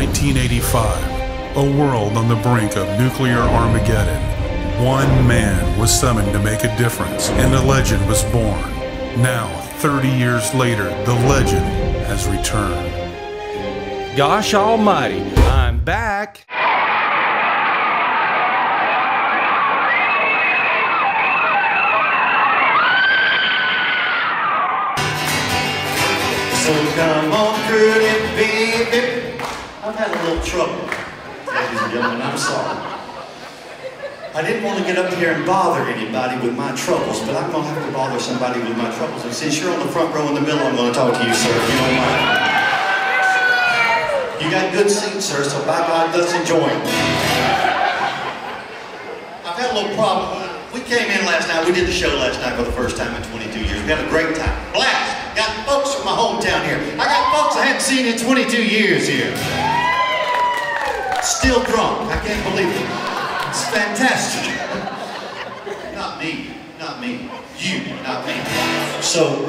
1985, a world on the brink of nuclear Armageddon. One man was summoned to make a difference, and a legend was born. Now, 30 years later, the legend has returned. Gosh almighty, I'm back! So come on, pretty baby. I've had a little trouble, ladies and gentlemen, I'm sorry. I didn't want to get up here and bother anybody with my troubles, but I'm going to have to bother somebody with my troubles. And since you're on the front row in the middle, I'm going to talk to you, sir, if you don't mind. You got good seats, sir, so by God, let's enjoy them. I've had a little problem. We came in last night, we did the show last night for the first time in 22 years. We had a great time. Blast! Got folks from my hometown here. I got folks I haven't seen in 22 years here. Still drunk. I can't believe it. It's fantastic. Not me. Not me. You, not me. So,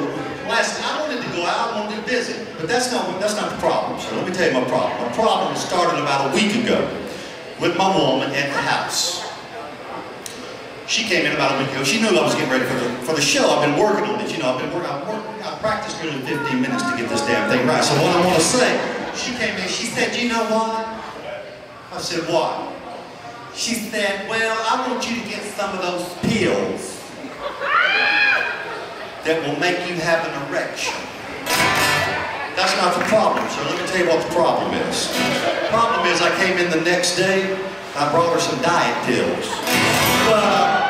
last night I wanted to go out, I wanted to visit. But that's not the problem, so let me tell you my problem. My problem started about a week ago with my woman at the house. She came in about a week ago. She knew I was getting ready for the show. I've been working on it. You know, I practiced nearly 15 minutes to get this damn thing right. So what I want to say, she came in, she said, you know what? I said, what? She said, well, I want you to get some of those pills that will make you have an erection. That's not the problem, so let me tell you what the problem is. The problem is I came in the next day, I brought her some diet pills. But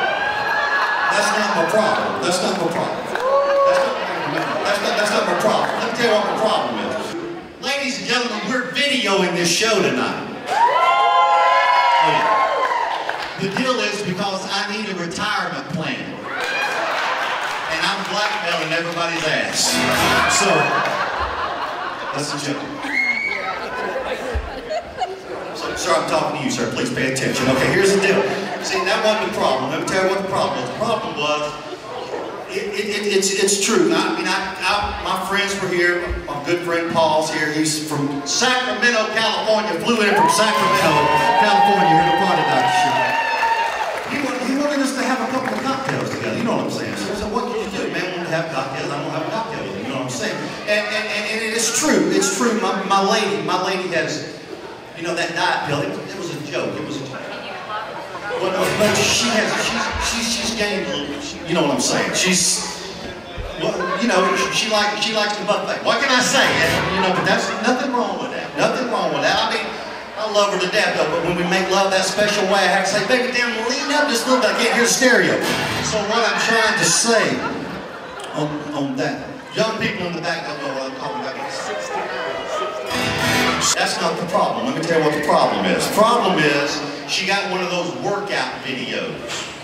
that's not my problem. That's not my problem. That's not my problem. Let me tell you what my problem is. Ladies and gentlemen, we're videoing this show tonight. Oh, yeah. The deal is because I need a retirement plan. And I'm blackmailing everybody's ass. So, that's the joke. Sir, I'm talking to you, sir. Please pay attention. Okay, here's the deal. See, that wasn't the problem. Let me tell you what the problem was. The problem was, it's true. I mean, my friends were here. My good friend Paul's here. He's from Sacramento, California. Flew in from Sacramento, California, here to party night show. He wanted us to have a couple of cocktails together. You know what I'm saying? So I said, what can you do? Man, want to have cocktails. I don't have a cocktail with him. You know what I'm saying? And it's true. It's true. My lady has. You know, that diet pill, it was a joke. It was a joke. But she's gained a little, you know what I'm saying? Well, you know, she likes the buffet. What can I say? You know, but that's nothing wrong with that. Nothing wrong with that. I mean, I love her to death, though, but when we make love that special way, I have to say, baby, damn, lean up just a little bit. I can't hear the stereo. So what I'm trying to say on that, young people in the back don't know what I'm talking about. 69. That's not the problem. Let me tell you what the problem is. The problem is she got one of those workout videos.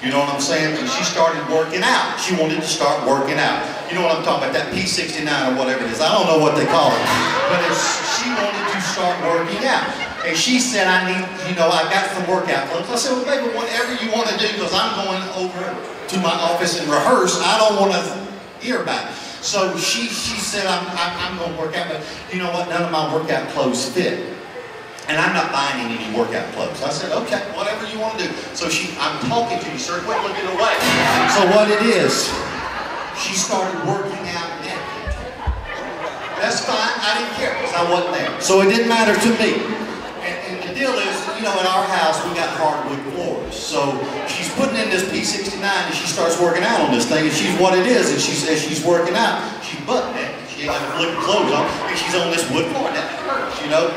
You know what I'm saying? And she started working out. She wanted to start working out. You know what I'm talking about? That P69 or whatever it is. I don't know what they call it. But she wanted to start working out. And she said, I got some workout clothes. I said, well, baby, whatever you want to do, because I'm going over to my office and rehearse. I don't want to hear about it. So she said, I'm going to work out, but you know what? None of my workout clothes fit. And I'm not buying any workout clothes. I said, okay, whatever you want to do. So I'm talking to you, sir. Quit looking away. So what it is, she started working out naked. That's fine. I didn't care because I wasn't there. So it didn't matter to me. And the deal is, you know, in our house, we got hardwood floors. So she's putting in this P69 and she starts working out on this thing, and she's what it is. And she says she's working out. She's butt naked. She ain't got flipping clothes on, and she's on this wood floor. That hurts, you know.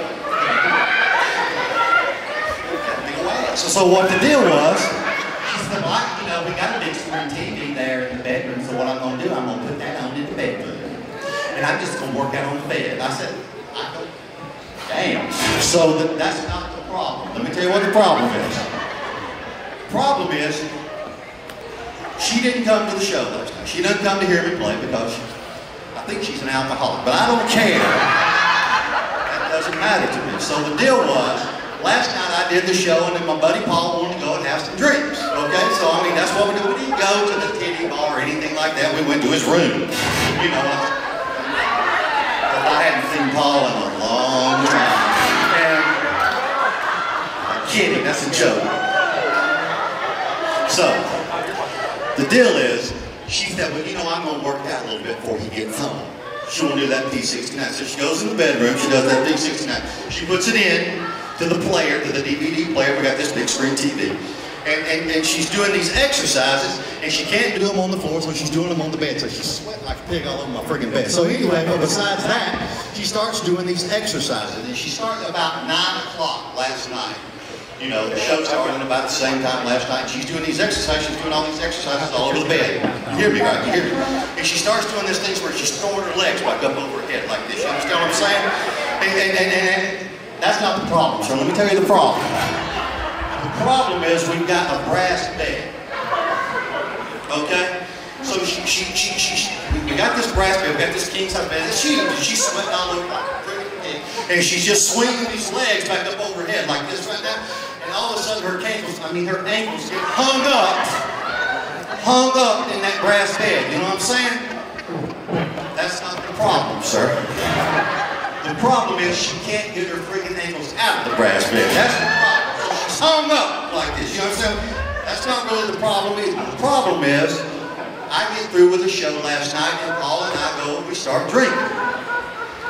So what the deal was, she said, well, you know, we got a big screen TV there in the bedroom. So what I'm going to do, I'm going to put that on in the bedroom, and I'm just going to work out on the bed. I said, damn. So that's not the problem. Let me tell you what the problem is. The problem is, she didn't come to the show last night. She doesn't come to hear me play because I think she's an alcoholic. But I don't care. That doesn't matter to me. So the deal was, last night I did the show and then my buddy Paul wanted to go and have some drinks. Okay? So I mean, that's what we do. We didn't go to the titty bar or anything like that. We went to his room. You know, I hadn't seen Paul in a long time. And kidding, that's a joke. So, the deal is, she said, well, you know, I'm going to work out a little bit before he gets home. She won't do that P69. So she goes in the bedroom, she does that P69. She puts it in to the player, to the DVD player. We got this big screen TV. And she's doing these exercises, and she can't do them on the floor, so she's doing them on the bed. So she's sweating like a pig all over my friggin' bed. So anyway, but besides that, she starts doing these exercises. And she started about 9 o'clock last night. You know, the show started about the same time last night. She's doing these exercises, she's doing all these exercises all over the bed. You hear me, right? You hear me? And she starts doing this thing where she's throwing her legs back up over her head like this. You understand what I'm saying? And that's not the problem. So let me tell you the problem. The problem is we've got a brass bed. Okay? So we got this brass bed, we got this king size bed. It's huge. She's sweating all over like a freaking pig. And she's just swinging these legs back up over her head like this right now. And all of a sudden her ankles get hung up in that brass bed. You know what I'm saying? That's not the problem, sir. The problem is she can't get her freaking ankles out of the brass bed. That's the problem. So she's hung up like this. You understand? That's not really the problem either. The problem is, I get through with the show last night, and Paul and I go and we start drinking.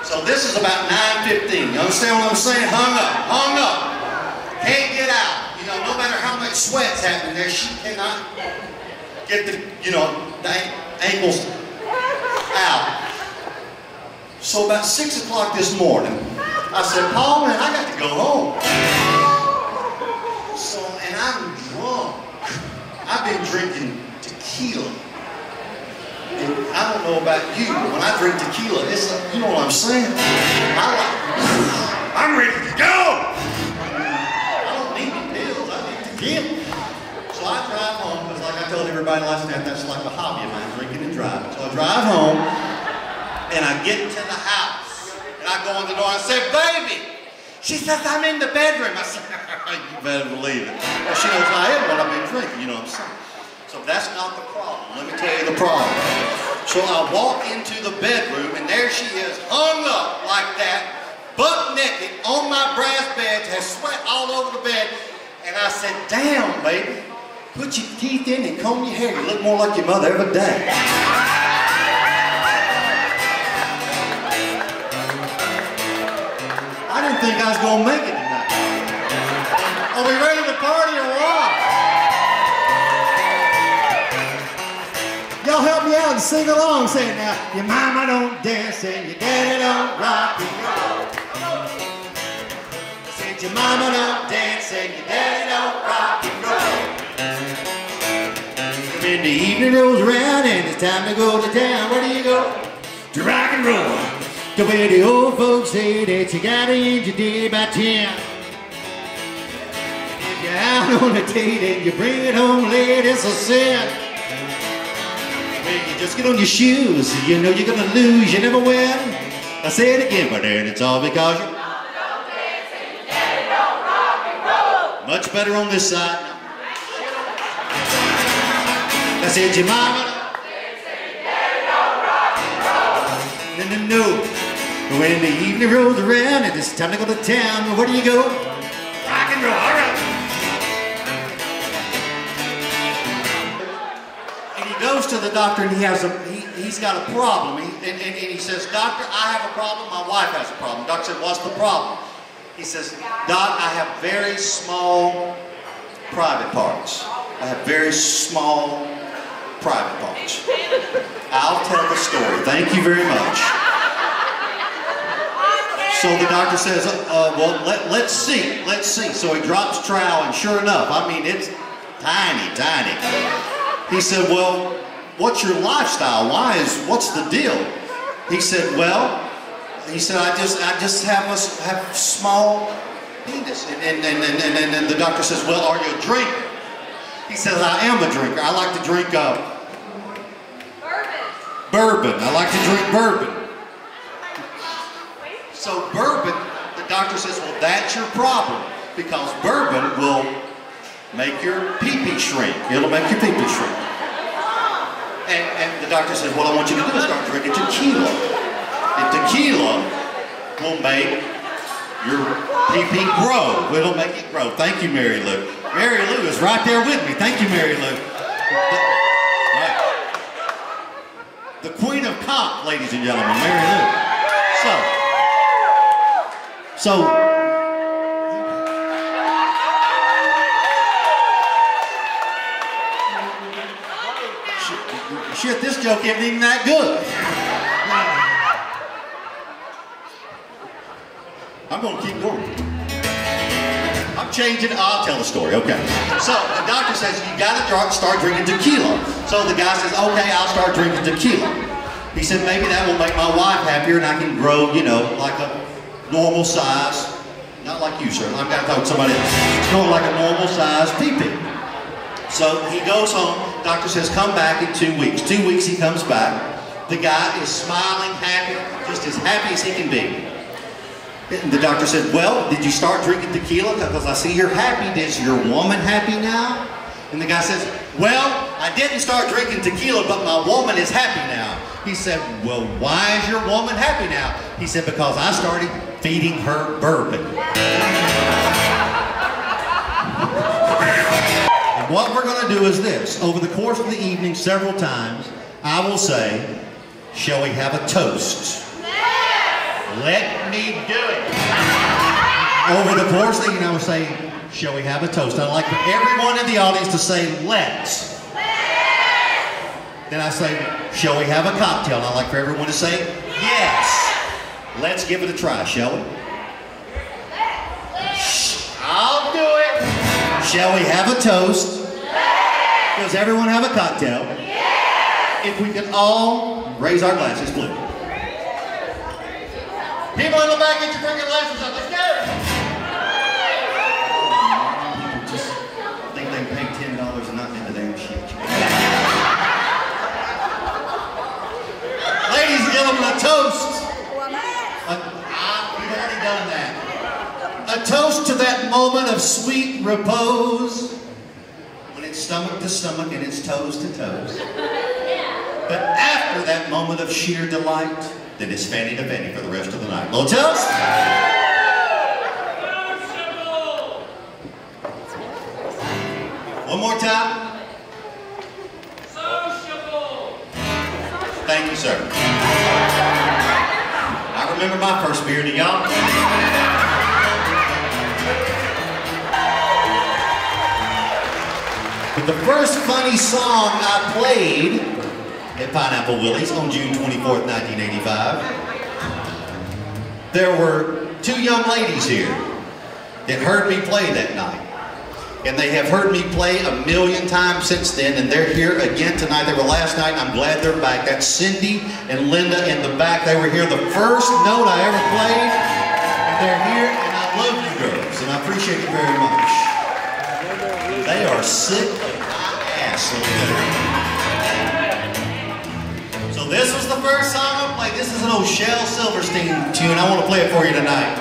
So this is about 9:15. You understand what I'm saying? Hung up. Can't get out. You know, no matter how much sweat's happening there, she cannot get the, you know, the ankles out. So about 6 o'clock this morning, I said, Paul, man, I got to go home. So, and I'm drunk. I've been drinking tequila. And I don't know about you, but when I drink tequila, it's like, you know what I'm saying? I'm ready to go! I don't need any pills, I need tequila. So I drive home, because like I told everybody last night, that's like a hobby of mine, drinking and driving. So I drive home, and I get to the house, and I go in the door and I say, baby! She says, I'm in the bedroom. I said, you better believe it. Well, she knows I am what I've been drinking, you know what I'm saying? So that's not the problem. Let me tell you the problem. So I walk into the bedroom, and there she is, hung up like that, butt naked, on my brass bed, has sweat all over the bed. And I said, damn, baby, put your teeth in and comb your hair. You look more like your mother every day. I didn't think I was going to make it tonight. Are we ready to party or what? Y'all help me out and sing along. Say it now. Your mama don't dance and your daddy don't rock and roll. Said your mama don't dance and your daddy don't rock and roll. When the evening rolls around and it's time to go to town, where do you go? To rock and roll. The way the old folks say that you gotta end your day by 10. If you're out on a date and you bring it home late, it's a sin. When you just get on your shoes, you know you're gonna lose, you never win. I say it again, but then it's all because you don't dance and your daddy don't rock and roll. Much better on this side. I said your mama don't dance and your daddy don't rock and roll. No. When the evening rolls around and it's time to go to town, where do you go? Rock and roll, all right. And he goes to the doctor and he's got a problem. And he says, doctor, I have a problem, my wife has a problem. Doctor said, what's the problem? He says, doc, I have very small private parts. I have very small private parts. I'll tell the story. Thank you very much. So the doctor says, well, let's see. So he drops trowel, and sure enough, I mean, it's tiny. He said, well, what's your lifestyle? What's the deal? He said, I just have small penis. And the doctor says, well, are you a drinker? He says, I am a drinker. I like to drink bourbon. I like to drink bourbon. So bourbon, the doctor says, well, that's your problem, because bourbon will make your pee-pee shrink. It'll make your pee-pee shrink. And the doctor says, what I want you to do is start drinking tequila. And tequila will make your PP grow. It'll make it grow. Thank you, Mary Lou. Mary Lou is right there with me. Thank you, Mary Lou. Right. The queen of comp, ladies and gentlemen, Mary Lou. So, shit, this joke isn't even that good. I'm going to keep going. I'm changing. I'll tell the story. Okay. So the doctor says you got to start drinking tequila. So the guy says, okay, I'll start drinking tequila. He said maybe that will make my wife happier and I can grow, you know, like a normal size. Not like you, sir. I've got to talk to somebody else. Growing like a normal size pee-pee. So he goes home. Doctor says, come back in 2 weeks. 2 weeks he comes back. The guy is smiling, happy, just as happy as he can be. And the doctor said, well, did you start drinking tequila? Because I see you're happy. Is your woman happy now? And the guy says, well, I didn't start drinking tequila, but my woman is happy now. He said, well, why is your woman happy now? He said, because I started feeding her bourbon. And what we're going to do is this. Over the course of the evening, several times, I will say, shall we have a toast? Let me do it. Over the course of the evening, I will say, shall we have a toast? I'd like for everyone in the audience to say, let's. Then I say, shall we have a cocktail? And I'd like for everyone to say, yes. Let's give it a try, shall we? I'll do it. Shall we have a toast? Does everyone have a cocktail? If we can all raise our glasses, please. People in the back, get your drinking glasses up. Let's go! People just think they can pay $10 and not get the damn shit. Ladies and gentlemen, a toast. We've already done that. A toast to that moment of sweet repose when it's stomach to stomach and it's toes to toes. But after that moment of sheer delight, then it's fanny to fanny for the rest of the night. Little toast? One more time. Sociable. Thank you, sir. I remember my first beer, do y'all? But the first funny song I played at Pineapple Willie's on June 24th, 1985. There were two young ladies here that heard me play that night. And they have heard me play 1,000,000 times since then, and they're here again tonight. They were last night, and I'm glad they're back. That's Cindy and Linda in the back. They were here the first note I ever played. And they're here, and I love you girls, and I appreciate you very much. They are sick of my ass over there. So this was the first song I played. This is an old Shel Silverstein tune. I want to play it for you tonight.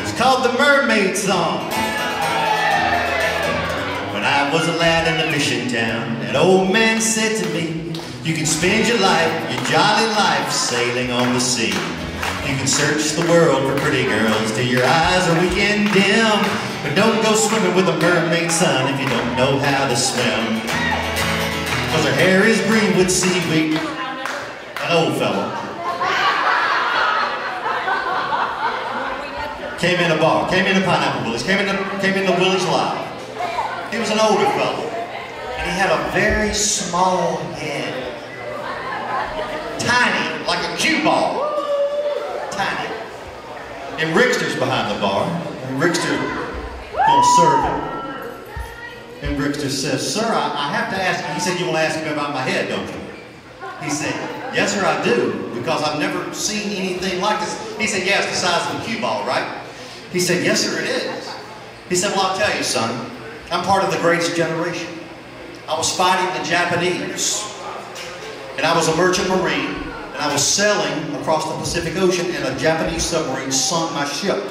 It's called The Mermaid Song. When I was a lad in a fishing town, that old man said to me, you can spend your life, your jolly life, sailing on the sea. You can search the world for pretty girls till your eyes are weak and dim, but don't go swimming with a mermaid, son, if you don't know how to swim. Cause her hair is green with seaweed. An old fella came in a bar, came into Pineapple Willie's, came into Willie's Live. He was an older fella, and he had a very small head. Tiny, like a cue ball. Tiny. And Rickster's behind the bar, and Rickster gonna serve him. And Rickster says, sir, I have to ask you. He said, you want to ask me about my head, don't you? He said, yes, sir, I do, because I've never seen anything like this. He said, yeah, it's the size of a cue ball, right? He said, yes, sir, it is. He said, well, I'll tell you, son, I'm part of the greatest generation. I was fighting the Japanese, and I was a merchant marine, and I was sailing across the Pacific Ocean, and a Japanese submarine sunk my ship.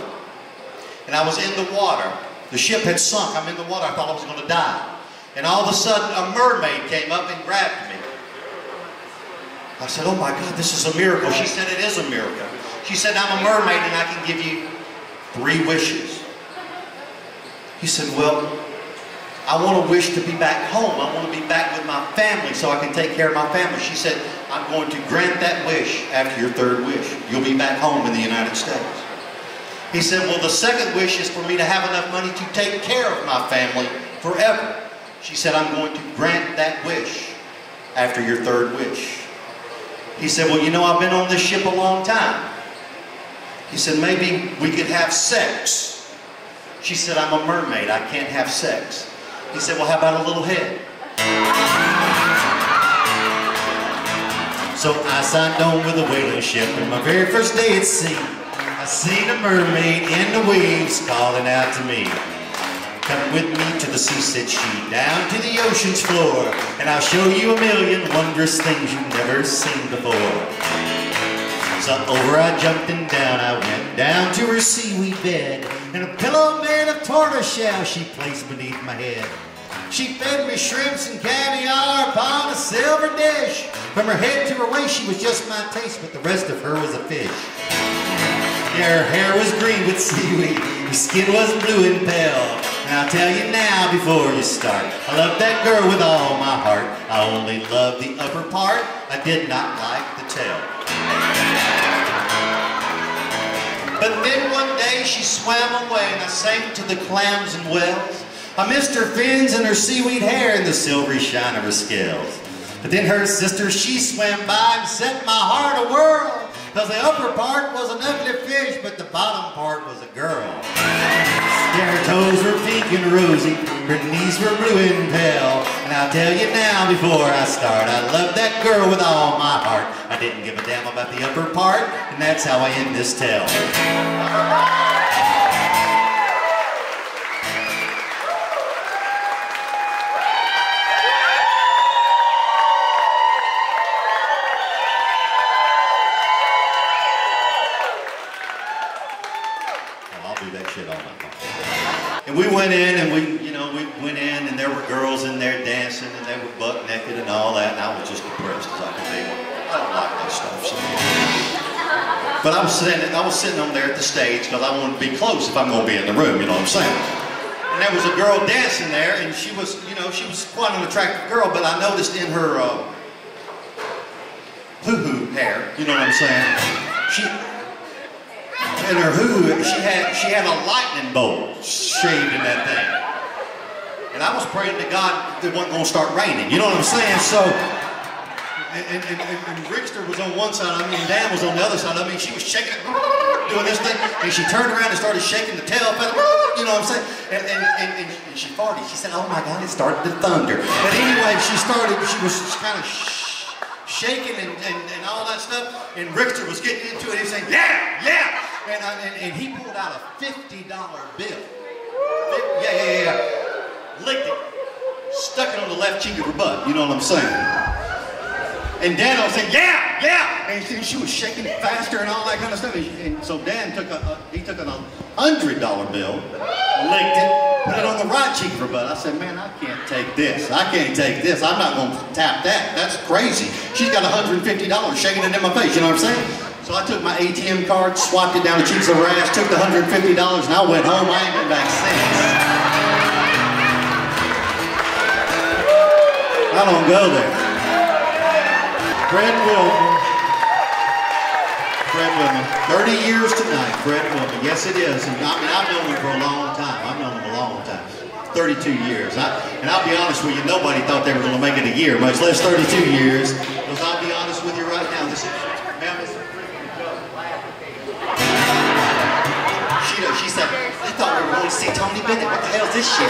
And I was in the water. The ship had sunk. I'm in the water. I thought I was going to die. And all of a sudden, a mermaid came up and grabbed me. I said, oh my God, this is a miracle. She said, it is a miracle. She said, I'm a mermaid and I can give you 3 wishes. He said, well, I want to wish to be back home. I want to be back with my family so I can take care of my family. She said, I'm going to grant that wish after your 3rd wish. You'll be back home in the United States. He said, well, the 2nd wish is for me to have enough money to take care of my family forever. She said, I'm going to grant that wish after your 3rd wish. He said, well, you know, I've been on this ship a long time. He said, maybe we could have sex. She said, I'm a mermaid. I can't have sex. He said, well, how about a little head? So I signed on with a whaling ship, and my very first day at sea, I seen a mermaid in the waves calling out to me. Come with me to the sea, said she, down to the ocean's floor, and I'll show you a million wondrous things you've never seen before. So over I jumped and down I went, down to her seaweed bed, and a pillow made of tortoiseshell she placed beneath my head. She fed me shrimps and caviar upon a silver dish. From her head to her waist she was just my taste, but the rest of her was a fish. Yeah, her hair was green with seaweed, her skin was blue and pale. And I'll tell you now before you start, I love that girl with all my heart. I only loved the upper part, I did not like the tail. But then one day she swam away and I sank to the clams and whales. I missed her fins and her seaweed hair and the silvery shine of her scales. But then her sister, she swam by and set my heart a whirl. Cause the upper part was an ugly fish, but the bottom part was a girl. Yeah, her toes were pink and rosy, her knees were blue and pale. And I'll tell you now before I start, I love that girl with all my heart. I didn't give a damn about the upper part, and that's how I end this tale. And we went in and we went in and there were girls in there dancing and they were buck naked and all that, and I was just depressed as I could be. I don't like that stuff. So. But I was sitting on there at the stage because I wanted to be close if I'm going to be in the room, you know what I'm saying? And there was a girl dancing there, and she was quite an attractive girl, but I noticed in her hoo-hoo hair, you know what I'm saying? In her hoo, she had a lightning bolt shaved in that thing. And I was praying to God it wasn't going to start raining. You know what I'm saying? So, and Rickster was on one side of me and Dan was on the other side of me. And she was shaking it, doing this thing. And she turned around and started shaking the tail feather. You know what I'm saying? And she farted. She said, oh my God, it started to thunder. But anyway, she was kind of shaking and all that stuff. And Rickster was getting into it. He was saying, yeah, yeah. And he pulled out a $50 bill. Yeah. Licked it. Stuck it on the left cheek of her butt. You know what I'm saying? And Dan was saying, yeah. And she was shaking it faster and all that kind of stuff. And so Dan took a $100 bill, licked it, put it on the right cheek of her butt. I said, man, I can't take this. I can't take this. I'm not going to tap that. That's crazy. She's got $150 shaking it in my face. You know what I'm saying? So I took my ATM card, swapped it down the cheeks of her ass, took the $150, and I went home. I ain't been back since. I don't go there. Fred Willman. 30 years tonight, Fred Willman. Yes, it is. And I've known him for a long time. I've known him a long time. 32 years. And I'll be honest with you, nobody thought they were going to make it a year, much less 32 years. Because I'll be honest with you right now, this is she said, I thought we were going to see Tony Bennett. What the hell is this shit?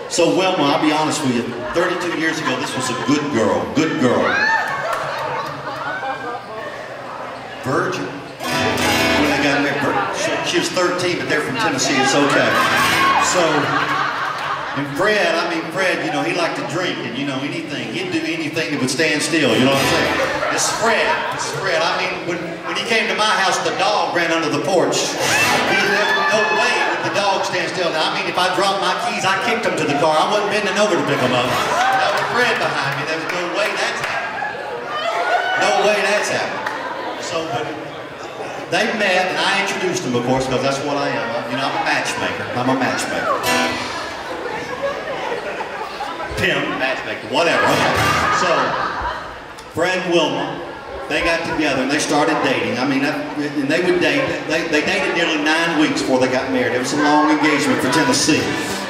So Wilma, I'll be honest with you, 32 years ago, this was a good girl. Virgin. When they got married, she was 13, but they're from Tennessee, it's okay. So, and Fred, you know, he liked to drink and, you know, anything. He'd do anything that would stand still, you know what I'm saying? It's Fred. I mean, when he came to my house, the dog ran under the porch. There was no way would the dog stand still. Now, I mean, if I dropped my keys, I kicked them to the car. I wasn't bending over to pick them up. That was Fred behind me. There was no way that's happening. No way that's happening. So, but they met, and I introduced them, of course, because that's what I am. You know, I'm a matchmaker. I'm a matchmaker. Tim, matchmaker, whatever. So, Fred and Wilma, they got together and they started dating. I mean, and they would date. They dated nearly 9 weeks before they got married. It was a long engagement for Tennessee.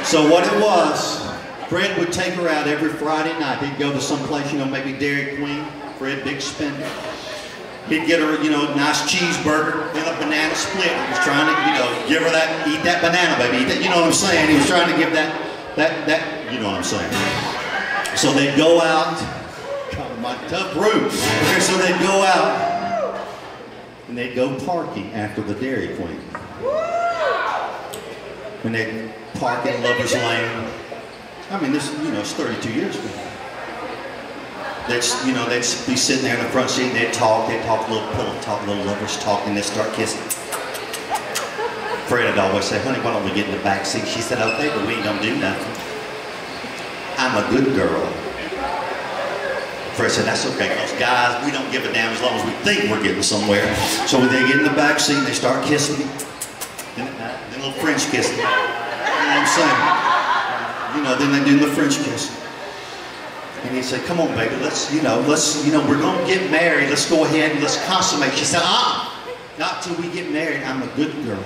So what it was, Fred would take her out every Friday night. He'd go to some place, you know, maybe Dairy Queen. Fred, big spender. He'd get her, you know, a nice cheeseburger and a banana split. He was trying to, you know, give her that, eat that banana, baby. Eat that, you know what I'm saying? He was trying to give that, you know what I'm saying? So they'd go out. God, my tough roots. Okay, so they'd go out and they'd go parking after the Dairy Queen. And they'd park in Lover's Lane. I mean, this, you know, it's 32 years ago. They'd be sitting there in the front seat and they'd talk a little pillow talk, little lovers talk, and they'd start kissing. Fred would always say, honey, why don't we get in the back seat? She said, okay, but we ain't gonna do nothing. I'm a good girl. Fred said, that's okay, because guys, we don't give a damn as long as we think we're getting somewhere. So they get in the back seat and they start kissing me. Then a little French kissing. You know what I'm saying? You know, then they do the French kiss. And he said, come on, baby, let's, we're going to get married. Let's go ahead and let's consummate. She said, not till we get married. I'm a good girl.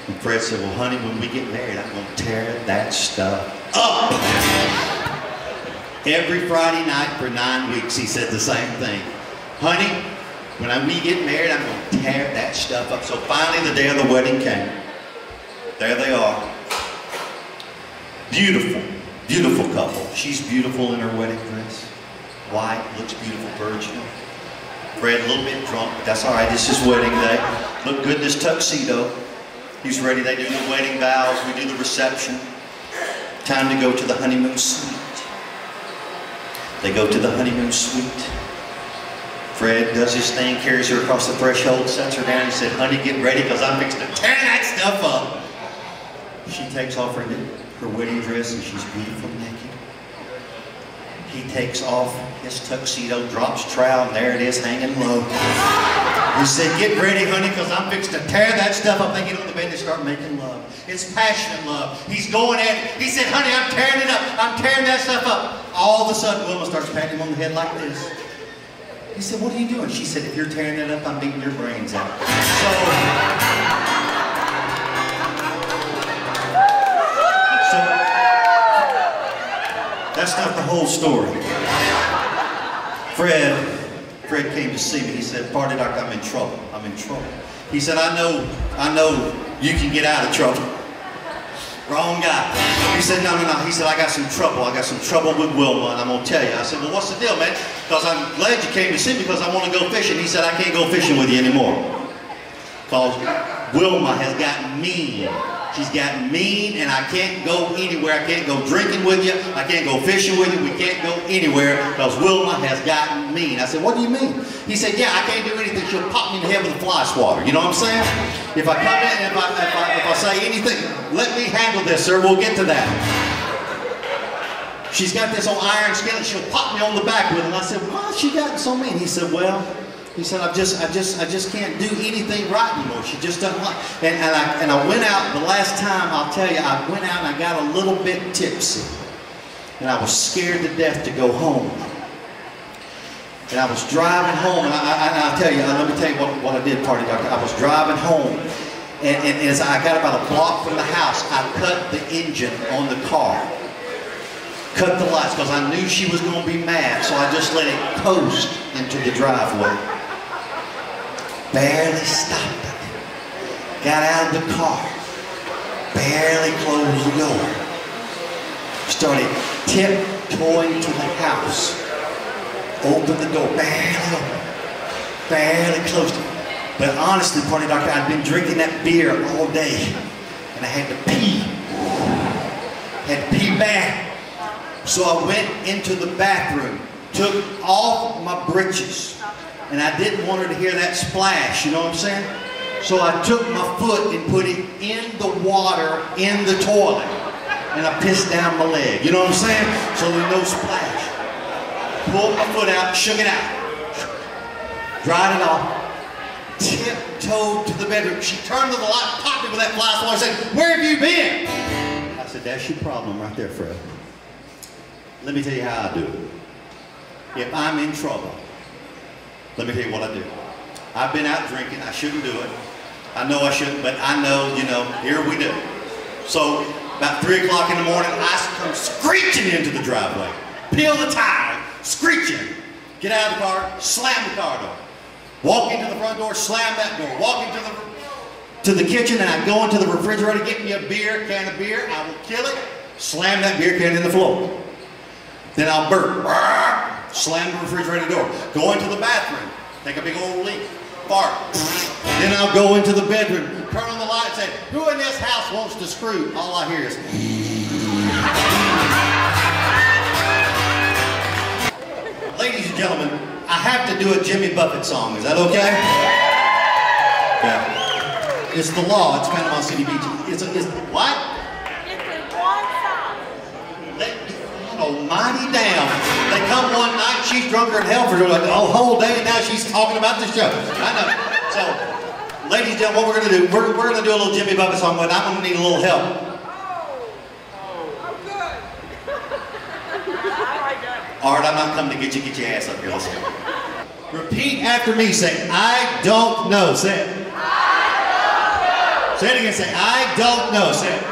And Fred said, well, honey, when we get married, I'm going to tear that stuff up. Every Friday night for 9 weeks, he said the same thing. Honey, when we get married, I'm going to tear that stuff up. So finally, the day of the wedding came. There they are. Beautiful. Beautiful couple. She's beautiful in her wedding dress. White, looks beautiful, virginal. Fred a little bit drunk, but that's all right. This is wedding day. Look good in his tuxedo. He's ready. They do the wedding vows. We do the reception. Time to go to the honeymoon suite. They go to the honeymoon suite. Fred does his thing, carries her across the threshold, sets her down. He said, honey, get ready, because I'm fixing to tear that stuff up. She takes off her wedding dress, and she's beautiful naked. He takes off his tuxedo, drops trowel, and there it is, hanging low. He said, get ready, honey, because I'm fixing to tear that stuff up. They get on the bed and they start making love. It's passionate love. He's going at it. He said, honey, I'm tearing it up. I'm tearing that stuff up. All of a sudden, Wilma starts patting him on the head like this. He said, what are you doing? She said, if you're tearing it up, I'm beating your brains out. That's not the whole story. Fred came to see me. He said, Party Doctor, I'm in trouble. I'm in trouble. He said, I know you can get out of trouble. Wrong guy. He said, no. He said, I got some trouble. I got some trouble with Wilma, and I'm going to tell you. I said, well, what's the deal, man? Because I'm glad you came to see me because I want to go fishing. He said, I can't go fishing with you anymore. Because Wilma has gotten mean. She's gotten mean, and I can't go anywhere. I can't go drinking with you. I can't go fishing with you. We can't go anywhere because Wilma has gotten mean. I said, what do you mean? He said, yeah, I can't do anything. She'll pop me in the head with a fly swatter. You know what I'm saying? If I come in and if I say anything, let me handle this, sir. We'll get to that. She's got this old iron skillet. She'll pop me on the back with it. And I said, why has she gotten so mean? He said, well, he said, I just can't do anything right anymore. She just doesn't like. And I went out the last time. I'll tell you, I went out and I got a little bit tipsy, and I was scared to death to go home. And I was driving home, and I'll tell you, let me tell you what I did, Party Doctor. I was driving home, and as I got about a block from the house, I cut the engine on the car. Cut the lights, because I knew she was going to be mad, so I just let it coast into the driveway. Barely stopped it. Got out of the car. Barely closed the door. Started tiptoeing to the house. Opened the door. Barely opened. Barely closed it. But honestly, Party Doctor, I'd been drinking that beer all day. And I had to pee. Had to pee bad. So I went into the bathroom. Took off my britches. And I didn't want her to hear that splash, you know what I'm saying? So I took my foot and put it in the water in the toilet. And I pissed down my leg, you know what I'm saying? So there's no splash. Pulled my foot out, shook it out. dried it off, tiptoed to the bedroom. She turned to the light, popped me with that fly swatter, and said, "Where have you been?" I said, "That's your problem right there, Fred. Let me tell you how I do it. If I'm in trouble, let me tell you what I do. I've been out drinking. I shouldn't do it. I know I shouldn't, but I know, here we do. So about 3 o'clock in the morning, I come screeching into the driveway, peel the tire, screeching, get out of the car, slam the car door, walk into the front door, slam that door, walk into the kitchen, and I go into the refrigerator, get me a can of beer, I will kill it, slam that beer can in the floor. Then I'll burp, slam the refrigerator door, go into the bathroom, take a big old leak, fart. Then I'll go into the bedroom, turn on the light and say, "Who in this house wants to screw?" All I hear is, ladies and gentlemen, I have to do a Jimmy Buffett song. Is that okay? Yeah. It's the law. It's Panama City Beach. It's what? It's a one song. Almighty damn. They come one night, she's drunker than hell for the whole day, and now she's talking about the show. I know. So, ladies and gentlemen, what we're going to do, we're going to do a little Jimmy Buffett song, but I'm going to need a little help. I'm good. All right, I'm not coming to get your ass up here. Let's go. Repeat after me. Say, "I don't know." Say it. I don't know. Say it again. Say, "I don't know." Say it.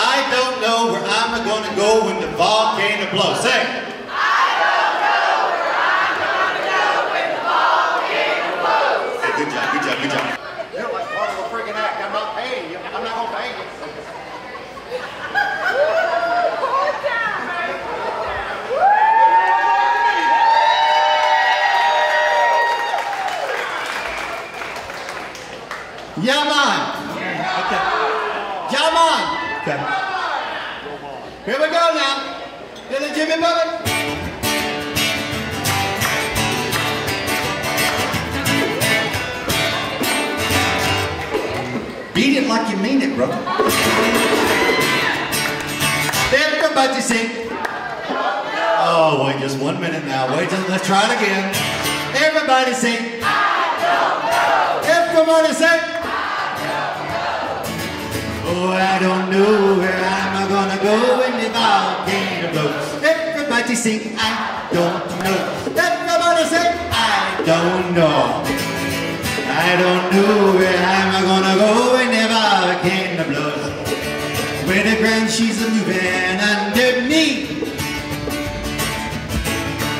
I don't know where I'm going to go when the volcano blows. Say it. I don't know where I'm going to go when the volcano blows. Hey, good job, good job, good job. You're like part of a freaking act. I'm not paying you. I'm not going to pay you. Yeah, man. Okay. Yeah, man. Okay. Here we go now. Little Jimmy Buffett. Beat it like you mean it, brother. Everybody sing. Oh, wait just 1 minute now. Let's try it again. Everybody sing. Everybody sing. Oh, I don't know where I'm gonna go when the volcano blows. Everybody sing, I don't know. Everybody sing, I don't know. I don't know where I'm gonna go when the volcano blows. When the ground she's moving underneath,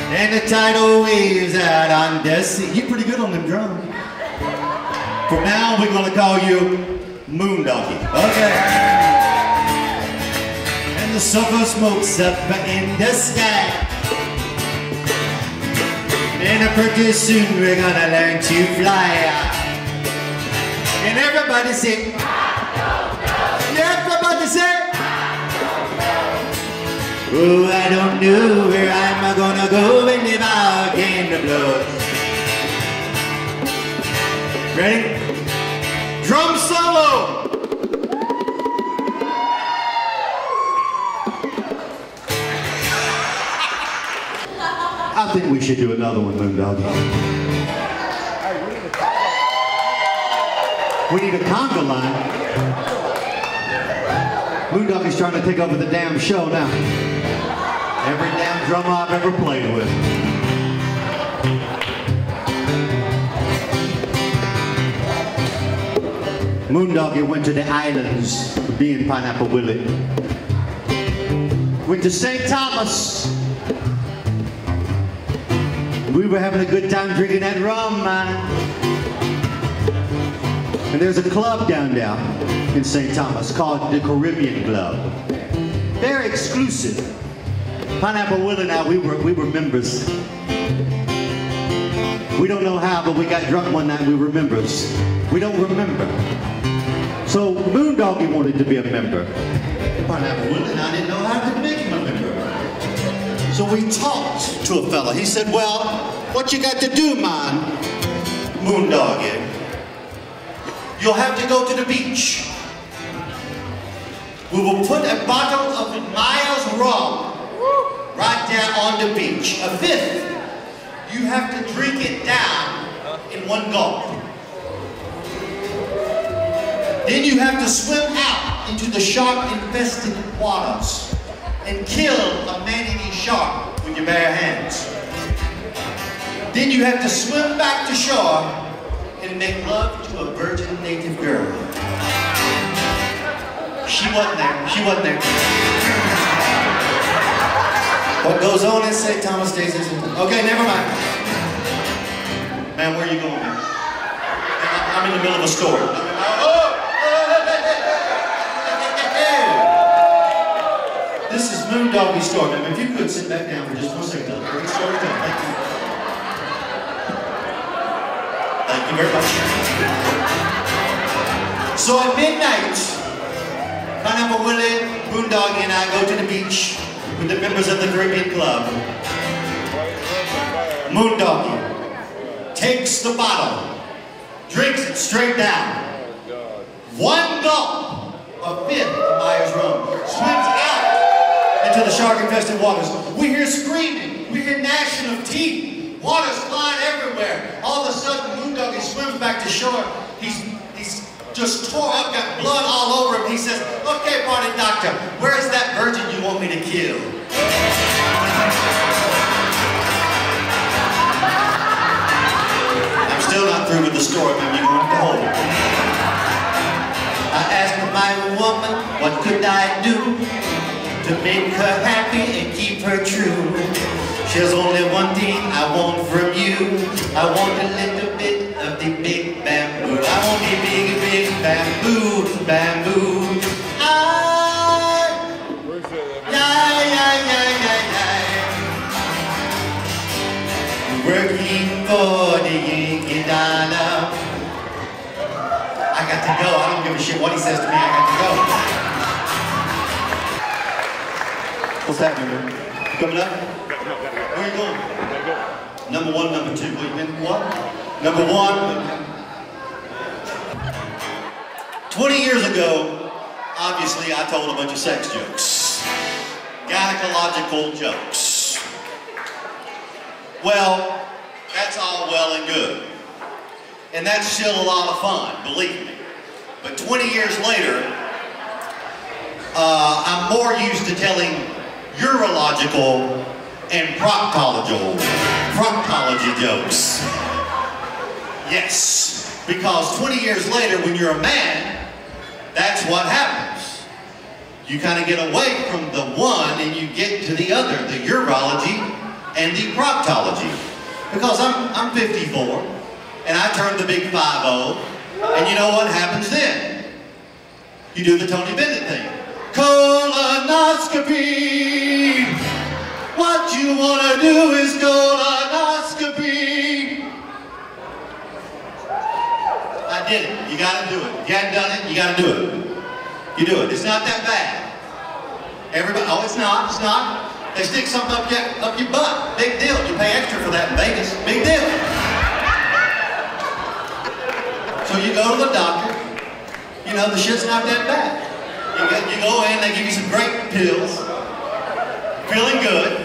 and the tidal waves out on the sea. You're pretty good on them drums. From now, we're gonna call you Moondoggie. Okay. And the sulfur smoke's up in the sky. And pretty soon we're gonna learn to fly. And everybody sing. Everybody sing. Oh, I don't know where I'm gonna go when the volcano blows. Ready? Drum solo! I think we should do another one, Moondoggie. We need a conga line. Moondoggie's trying to take over the damn show now. Every damn drummer I've ever played with. Moondoggie went to the islands, being Pineapple Willie. Went to St. Thomas. We were having a good time drinking that rum, man. And there's a club down there in St. Thomas called the Caribbean Club. Very exclusive. Pineapple Willie and I, we were members. We don't know how, but we got drunk one night, we were members. We don't remember. So Moondoggie wanted to be a member. Pineapple Willie and I didn't know how to make him a member. So we talked to a fella. He said, "Well, what you got to do, man, Moondoggie? You'll have to go to the beach. We will put a bottle of Miles rum right there on the beach. A fifth you have to drink it down in one gulp. Then you have to swim out into the shark-infested waters and kill a man-eating shark with your bare hands. Then you have to swim back to shore and make love to a virgin native girl. She wasn't there. She wasn't there. What goes on in St. Thomas stays in St. Thomas. Okay, never mind. Man, where are you going, man? I'm in the middle of a story. This is Moondoggy's story. Now, if you could sit back down for just 1 second. Great story time. Thank you. Thank you very much. So at midnight, Pineapple Willie, Moondoggy, and I go to the beach with the members of the Caribbean Club. Moondoggy takes the bottle, drinks it straight down. One gulp of fifth of Myers rum, swims out into the shark-infested waters. We hear screaming, we hear gnashing of teeth, water's flying everywhere. All of a sudden, Moondoggy swims back to shore. He's just tore up, got blood all over him. He says, okay, party doctor, where is that virgin you want me to kill? I'm still not through with the story, man. You're going to hold it. I asked my woman, what could I do to make her happy and keep her true? There's only one thing I want from you. I want a little bit of the big bamboo. I want the big, big bamboo, bamboo. Working for the Yankee dollar. I got to go. I don't give a shit what he says to me. I got to go. What's happening, man? Coming up? Where are you going? Number one, number two. Wait, what? Number one. 20 years ago, obviously, I told a bunch of sex jokes. Gynecological jokes. Well, that's all well and good. And that's still a lot of fun, believe me. But 20 years later, I'm more used to telling urological and proctology jokes. Yes, because 20 years later, when you're a man, that's what happens. You kind of get away from the one and you get to the other, the urology and the proctology. Because I'm 54 and I turned the big 5-0, and you know what happens then? You do the Tony Bennett thing. Colonoscopy! What you want to do is colonoscopy! I did it. You got to do it. If you hadn't done it, you got to do it. You do it. It's not that bad. Everybody, oh, it's not. It's not. They stick something up your butt. Big deal. You pay extra for that in Vegas. Big deal. So you go to the doctor. You know, the shit's not that bad. You go in, they give you some great pills. Feeling good.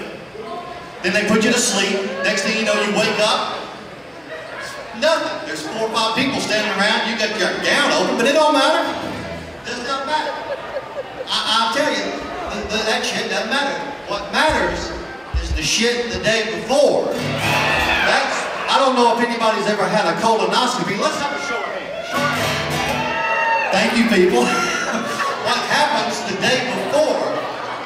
Then they put you to sleep. Next thing you know, you wake up. Nothing. There's 4 or 5 people standing around. You got your gown open, but it don't matter. It doesn't matter. I'll tell you, that shit doesn't matter. What matters is the shit the day before. I don't know if anybody's ever had a colonoscopy. Let's have a show of hands. Thank you, people. What happens the day before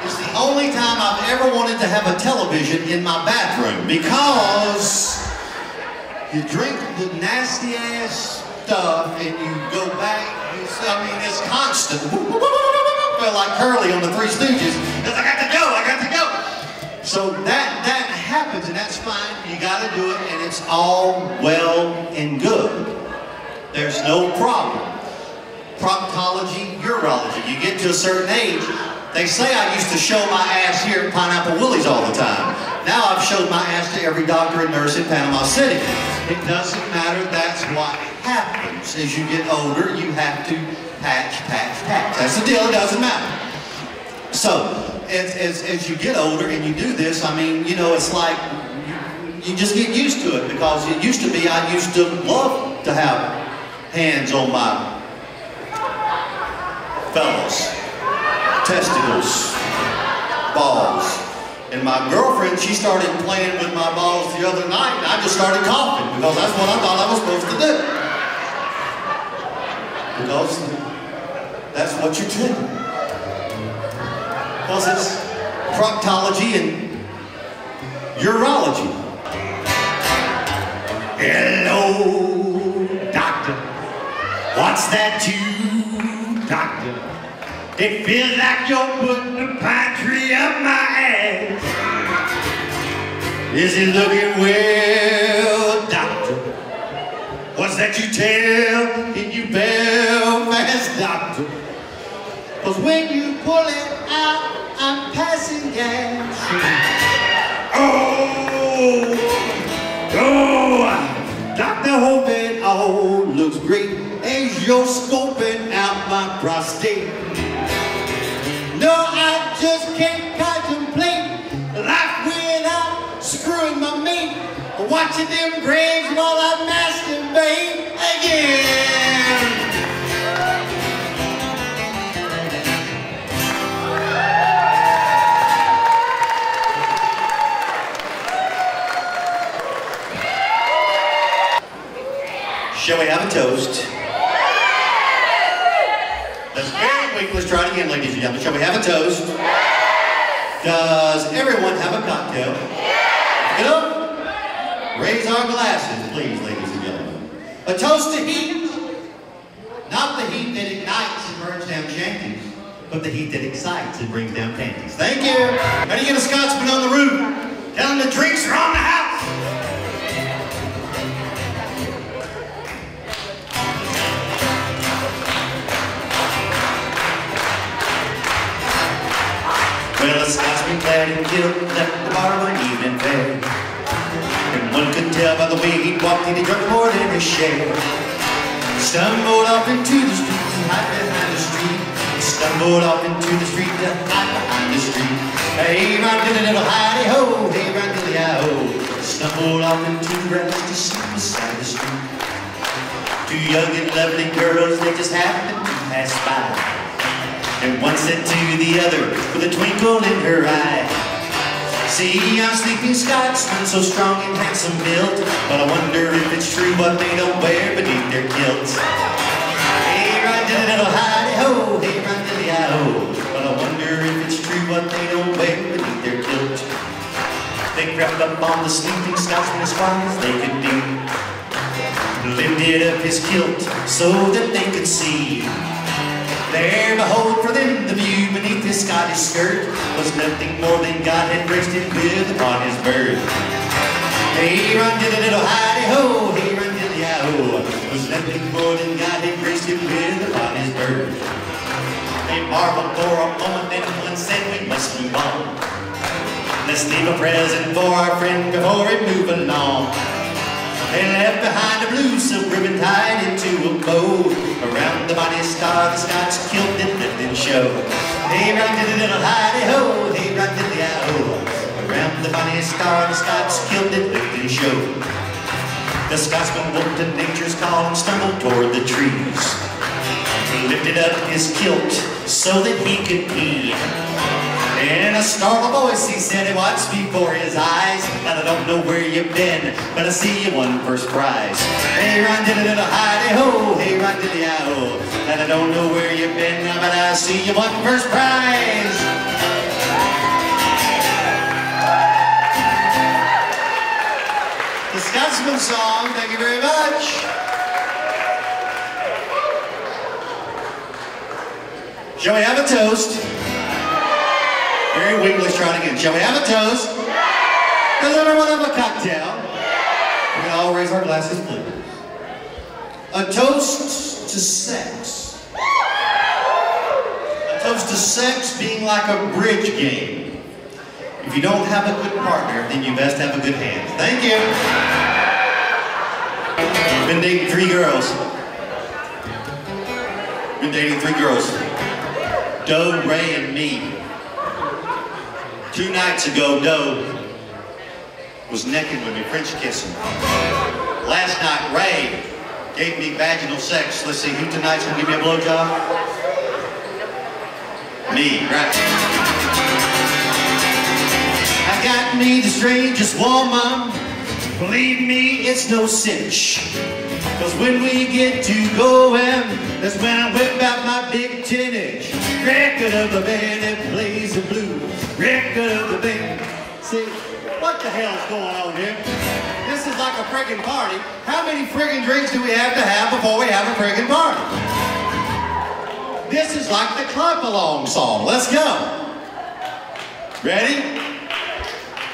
is the only time I've ever wanted to have a television in my bathroom, because you drink the nasty ass stuff and you go back. I mean, it's constant. Like Curly on the Three Stooges. I got to go. I got to go. So that happens, and that's fine. You got to do it, and it's all well and good. There's no problem. Proctology, urology. You get to a certain age. They say I used to show my ass here at Pineapple Willie's all the time. Now I've showed my ass to every doctor and nurse in Panama City. It doesn't matter. That's what happens. As you get older, you have to patch. That's the deal. It doesn't matter. So, as you get older and you do this, I mean, you know, it's like you just get used to it, because it used to be, I used to love to have hands on my fellas, testicles, balls. And my girlfriend, she started playing with my balls the other night, and I just started coughing, because that's what I thought I was supposed to do. Because that's what you do. Because it's proctology and urology. Hello, doctor. What's that you, doctor? It feels like you're putting a pine tree up my ass. Is it looking well, doctor? What's that you tell in your Belfast, doctor? 'Cause when you pull it out, I'm passing gas. Dr. Hope, it all looks great as you're scoping out my prostate. No, I just can't contemplate life without screwing my mate, watching them graves while I masturbate again. Shall we have a toast? That's very weak. Let's try it again, ladies and gentlemen. Shall we have a toast? Does everyone have a cocktail? Get up. Raise our glasses, please, ladies and gentlemen. A toast to heat. Not the heat that ignites and burns down shanties, but the heat that excites and brings down panties. Thank you. How do you get a Scotsman on the roof? Tell him the drinks are on the house. Well, a Scotsman clad in kilt left the bar one evening fair, and one could tell by the way he walked in, he drunk more than his share. Stumbled off into the street to hide behind the street. Stumbled off into the street to hide behind the street. Hey, run dilly little hidey ho, hey, run dilly ho. Stumbled off into the grass to sleep beside the street. Two young and lovely girls, they just happened to pass by. And one said to the other with a twinkle in her eye, see, I'm sleeping Scotsman, so strong and handsome built, but I wonder if it's true what they don't wear beneath their kilts. Hey, run dilly little hidey ho, hey, run dilly ho. But I wonder if it's true what they don't wear beneath their kilt. They crept up on the sleeping Scotsman as far as they could do, lifted up his kilt so that they could see. There, behold, for them the view beneath his Scottish skirt was nothing more than God had graced him with upon his birth. Hey, run dilly little hidey ho, hey, run dilly ho, was nothing more than God had graced him with upon his birth. They marveled for a moment, then one said we must move on. Let's leave a present for our friend before we move along. They left behind a blue silk ribbon tied into a bow. Around the bonny star, the Scots kilt and lift and show. Hey, run dilly little hidey ho, hey, run dilly ho. Around the bonny star, the Scots kilt and lift and show. The Scotsman woke to nature's call and stumbled toward the trees. He lifted up his kilt so that he could pee. In a startled voice he said it once before his eyes, and I don't know where you've been, but I see you won first prize. Hey, run dilly little hidey ho, hey, run dilly ho. And I don't know where you've been, but I see you won first prize. The Scotsman song, thank you very much. Shall we have a toast? Very weak, let's try it again. Shall we have a toast? Does everyone have a cocktail? We can all raise our glasses, please. A toast to sex. A toast to sex being like a bridge game. If you don't have a good partner, then you best have a good hand. Thank you. Been dating 3 girls. Been dating 3 girls. Doe, Ray, and me. 2 nights ago, Doe was necking with me, French kissing. Last night, Ray gave me vaginal sex. Let's see, who tonight's gonna give me a blowjob? Me, right? I got me the strangest woman. Believe me, it's no cinch. Cause when we get to going, that's when I whip out my big 10-inch. Record of the band that plays the blues. Record of the band. See, what the hell's going on here? This is like a friggin' party. How many friggin' drinks do we have to have before we have a friggin' party? This is like the clap along song. Let's go. Ready?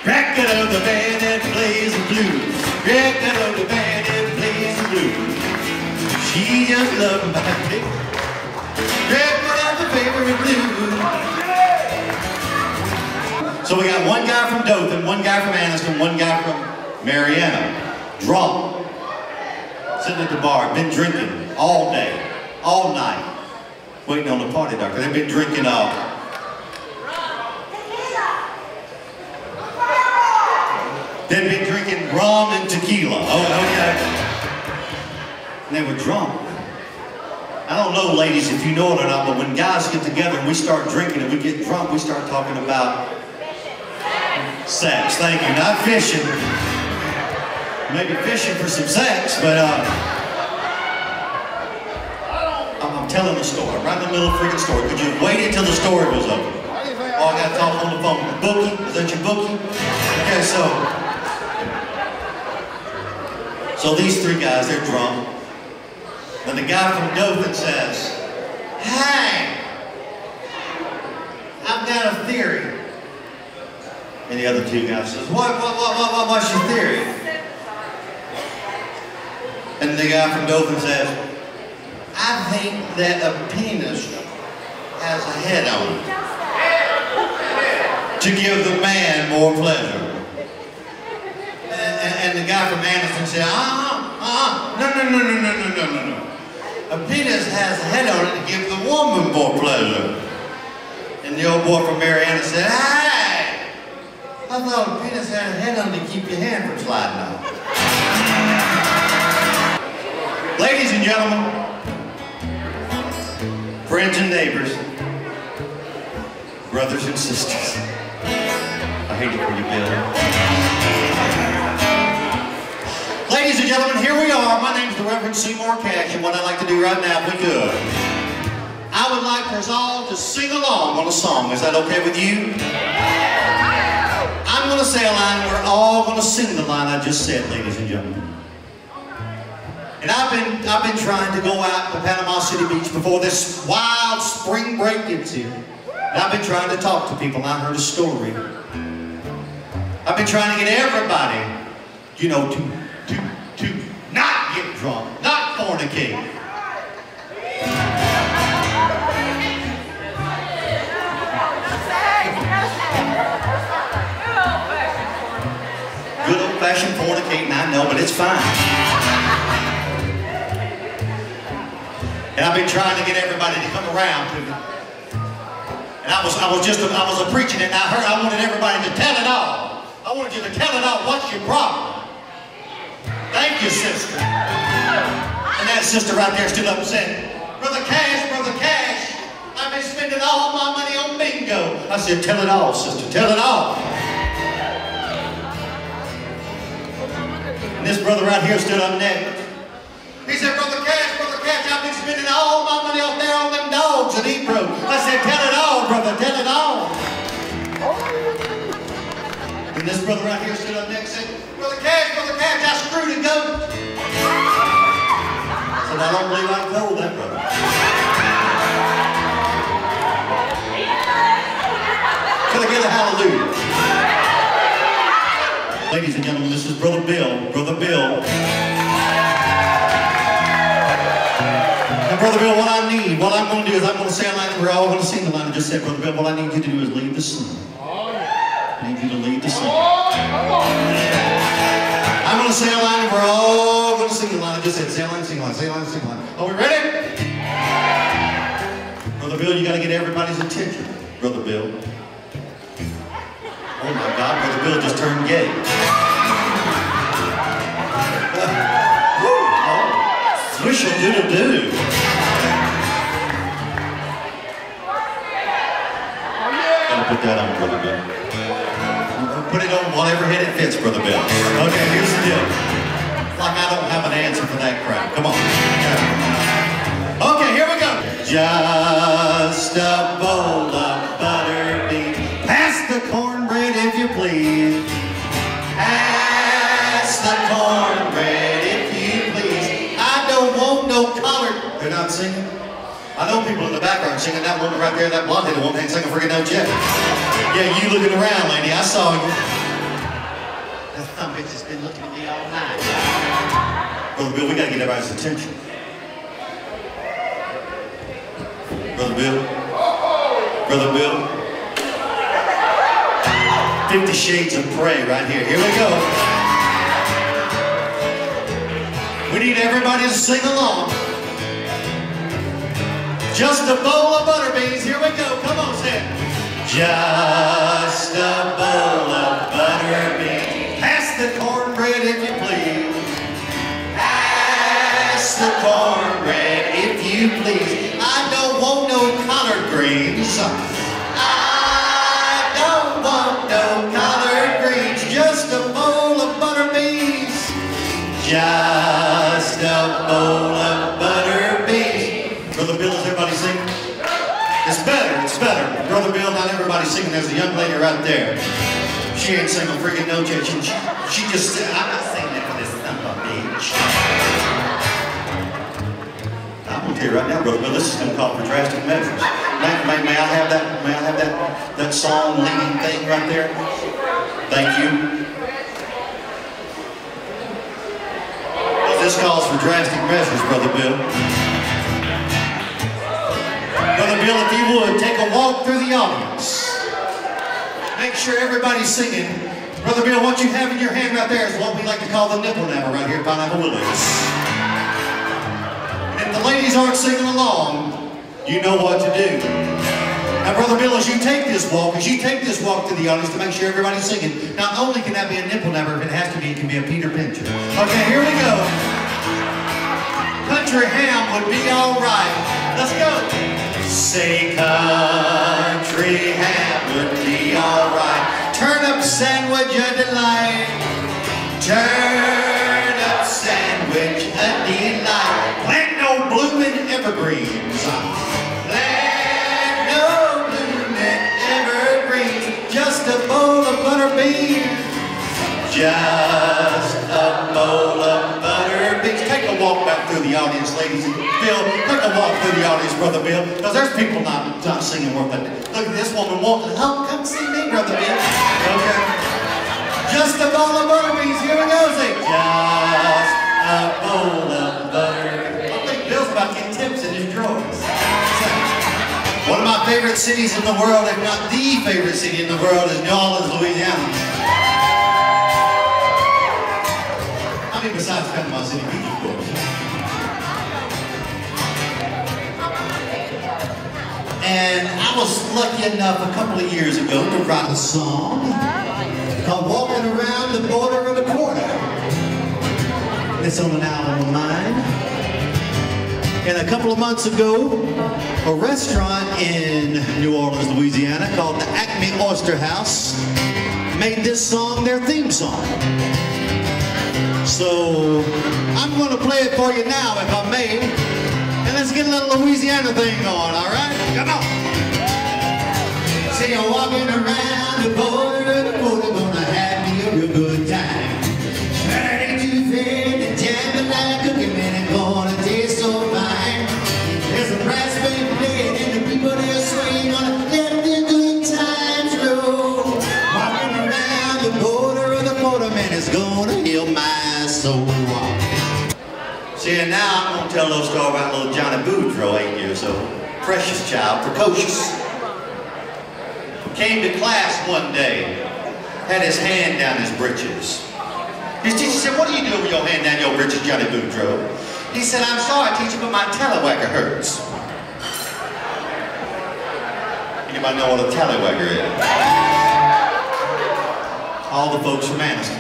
Record of the band that plays the blues. Record of the band that plays the blues. She just loved my dick. Record of the favorite blues. So we got one guy from Dothan, one guy from Anniston, one guy from Marietta. Drunk. Sitting at the bar, been drinking all day, all night. Waiting on the party doctor. They've been drinking all. They've been drinking rum and tequila. Oh, yeah. And they were drunk. I don't know, ladies, if you know it or not, but when guys get together and we start drinking and we get drunk, we start talking about sex. Thank you. Not fishing. Maybe fishing for some sex, but I'm telling a story. Right in the middle of a freaking story. Could you have waited till the story was over? Oh, I got to talk on the phone. Bookie? Is that your bookie? Okay, so these three guys, they're drunk. And the guy from Dothan says, "Hey, I've got a theory." And the other two guys says, what's your theory? And the guy from Dothan says, "I think that a penis has a head on it to give the man more pleasure." And the guy from Anderson said, no. A penis has a head on it to give the woman more pleasure. And the old boy from Marietta said, "Hey, I thought a penis had a head on it to keep your hand from sliding off." Ladies and gentlemen, friends and neighbors, brothers and sisters, I hate it for you, Bill. Ladies and gentlemen, here we are. My name is the Reverend Seymour Cash, and what I'd like to do right now, if we could, I would like for us all to sing along on a song. Is that okay with you? I'm going to say a line. We're all going to sing the line I just said, ladies and gentlemen. And I've been trying to go out to Panama City Beach before this wild spring break gets here. And I've been trying to talk to people, and I heard a story. I've been trying to get everybody, you know, to not get drunk, not fornicate. Good old-fashioned fornicating, I know, but it's fine. And I've been trying to get everybody to come around to me. And I was preaching it, and I wanted everybody to tell it all. I wanted you to tell it all. What's your problem? Thank you, sister. And that sister right there stood up and said, Brother Cash, I've been spending all my money on bingo. I said, tell it all, sister, tell it all. And this brother right here stood up next. He said, Brother Cash, I've been spending all my money out there on them dogs at Ebro. I said, tell it all, brother, tell it all. And this brother right here stood up next and said, Brother Cash, I screwed a goat. I said, I don't believe I told that, brother. Can I get a hallelujah? Ladies and gentlemen, this is Brother Bill. Brother Bill. Now, Brother Bill, what I'm going to do is I'm going to say a line, and we're all going to sing the line. I just said, Brother Bill, what I need you to do is lead the song. I need you to lead the song. I'm going to say a line, and we're all going to sing the line. I just said, say a line, sing a line, say a line, sing a line. Are we ready? Brother Bill, you got to get everybody's attention. Brother Bill. Oh my God, Brother Bill just turned gay. Doodle-doo. Gotta put that on, Brother Bill. Put it on whatever head it fits, Brother Bill. Okay, here's the deal. Like I don't have an answer for that crap. Come on. Okay, here we go. Just a bowl of butter beans. Pass the cornbread if you please. Pass the cornbread if you please. I don't want no collard. They're not singing. I know people in the background singing. That woman right there, that blonde headed woman ain't singing a freaking note yet. Yeah, you looking around, lady. I saw you. That some bitch has been looking at me all night. Brother Bill, we gotta get everybody's attention. Brother Bill. Brother Bill. 50 Shades of Prey right here. Here we go. We need everybody to sing along. Just a bowl of butter beans. Here we go. Come on, sing. Just a bowl of butter beans. Pass the cornbread if you please. Pass the cornbread if you please. I don't want no collard greens. I don't want no collard greens. Just a bowl of butter beans. Just a bowl of butter beans. Brother Bill, is everybody singing? It's better, it's better. Brother Bill, not everybody singing. There's a young lady right there. She ain't singing a freaking note yet. She just said, I'm not singing that for this son of a bitch. I'm gonna tell you right now, Brother Bill, this is gonna call for drastic measures. May I have that song leading thing right there? Thank you. This calls for drastic measures, Brother Bill. Brother Bill, if you would, take a walk through the audience. Make sure everybody's singing. Brother Bill, what you have in your hand right there is what we like to call the nipple napper right here at Pineapple Willows. And if the ladies aren't singing along, you know what to do. Now, Brother Bill, as you take this walk through the audience to make sure everybody's singing, not only can that be a nipple napper, but it has to be, it can be a Peter Pincher. Okay, here we go. Country ham would be all right. Let's go. Say country ham would be all right. Turnip sandwich a delight. Turnip sandwich a delight. Plant no blooming evergreens. Plant no blooming evergreens. Just a bowl of butter beans. Just a bowl of butter beans. Take a walk back through the audience, ladies and Bill. Take a walk through the audience, Brother Bill, because there's people not singing worth it. Look at this woman walking. Oh, come see me, Brother Bill. Okay. Just a bowl of butter beans. Here we go. Say, just a bowl of butter beans. I think Bill's about to get tips in his drawers. One of my favorite cities in the world, if not the favorite city in the world, is New Orleans, Louisiana. Besides Panama City Beach, of course. And I was lucky enough a couple of years ago to write a song called Walking Around the Border of the Quarter. It's on an album of mine. And a couple of months ago, a restaurant in New Orleans, Louisiana called the Acme Oyster House made this song their theme song. So, I'm going to play it for you now, if I may. And let's get a little Louisiana thing going, all right? Come on. Say, you're walking around the border of the quarter, gonna have me a real good time. Trying to too thin and jamming like cooking, man, it's gonna taste so fine. There's a price for your plate, and the people there swing, gonna let the good times roll. Walking around the border of the quarter, man, it's gonna heal my soul. See, and now I'm going to tell a little story about little Johnny Boudreaux, 8 years old. Precious child, precocious. Came to class one day, had his hand down his britches. His teacher said, what are you doing with your hand down your britches, Johnny Boudreaux? He said, I'm sorry, teacher, but my tallywhacker hurts. Anybody know what a tallywhacker is? All the folks from Anniston.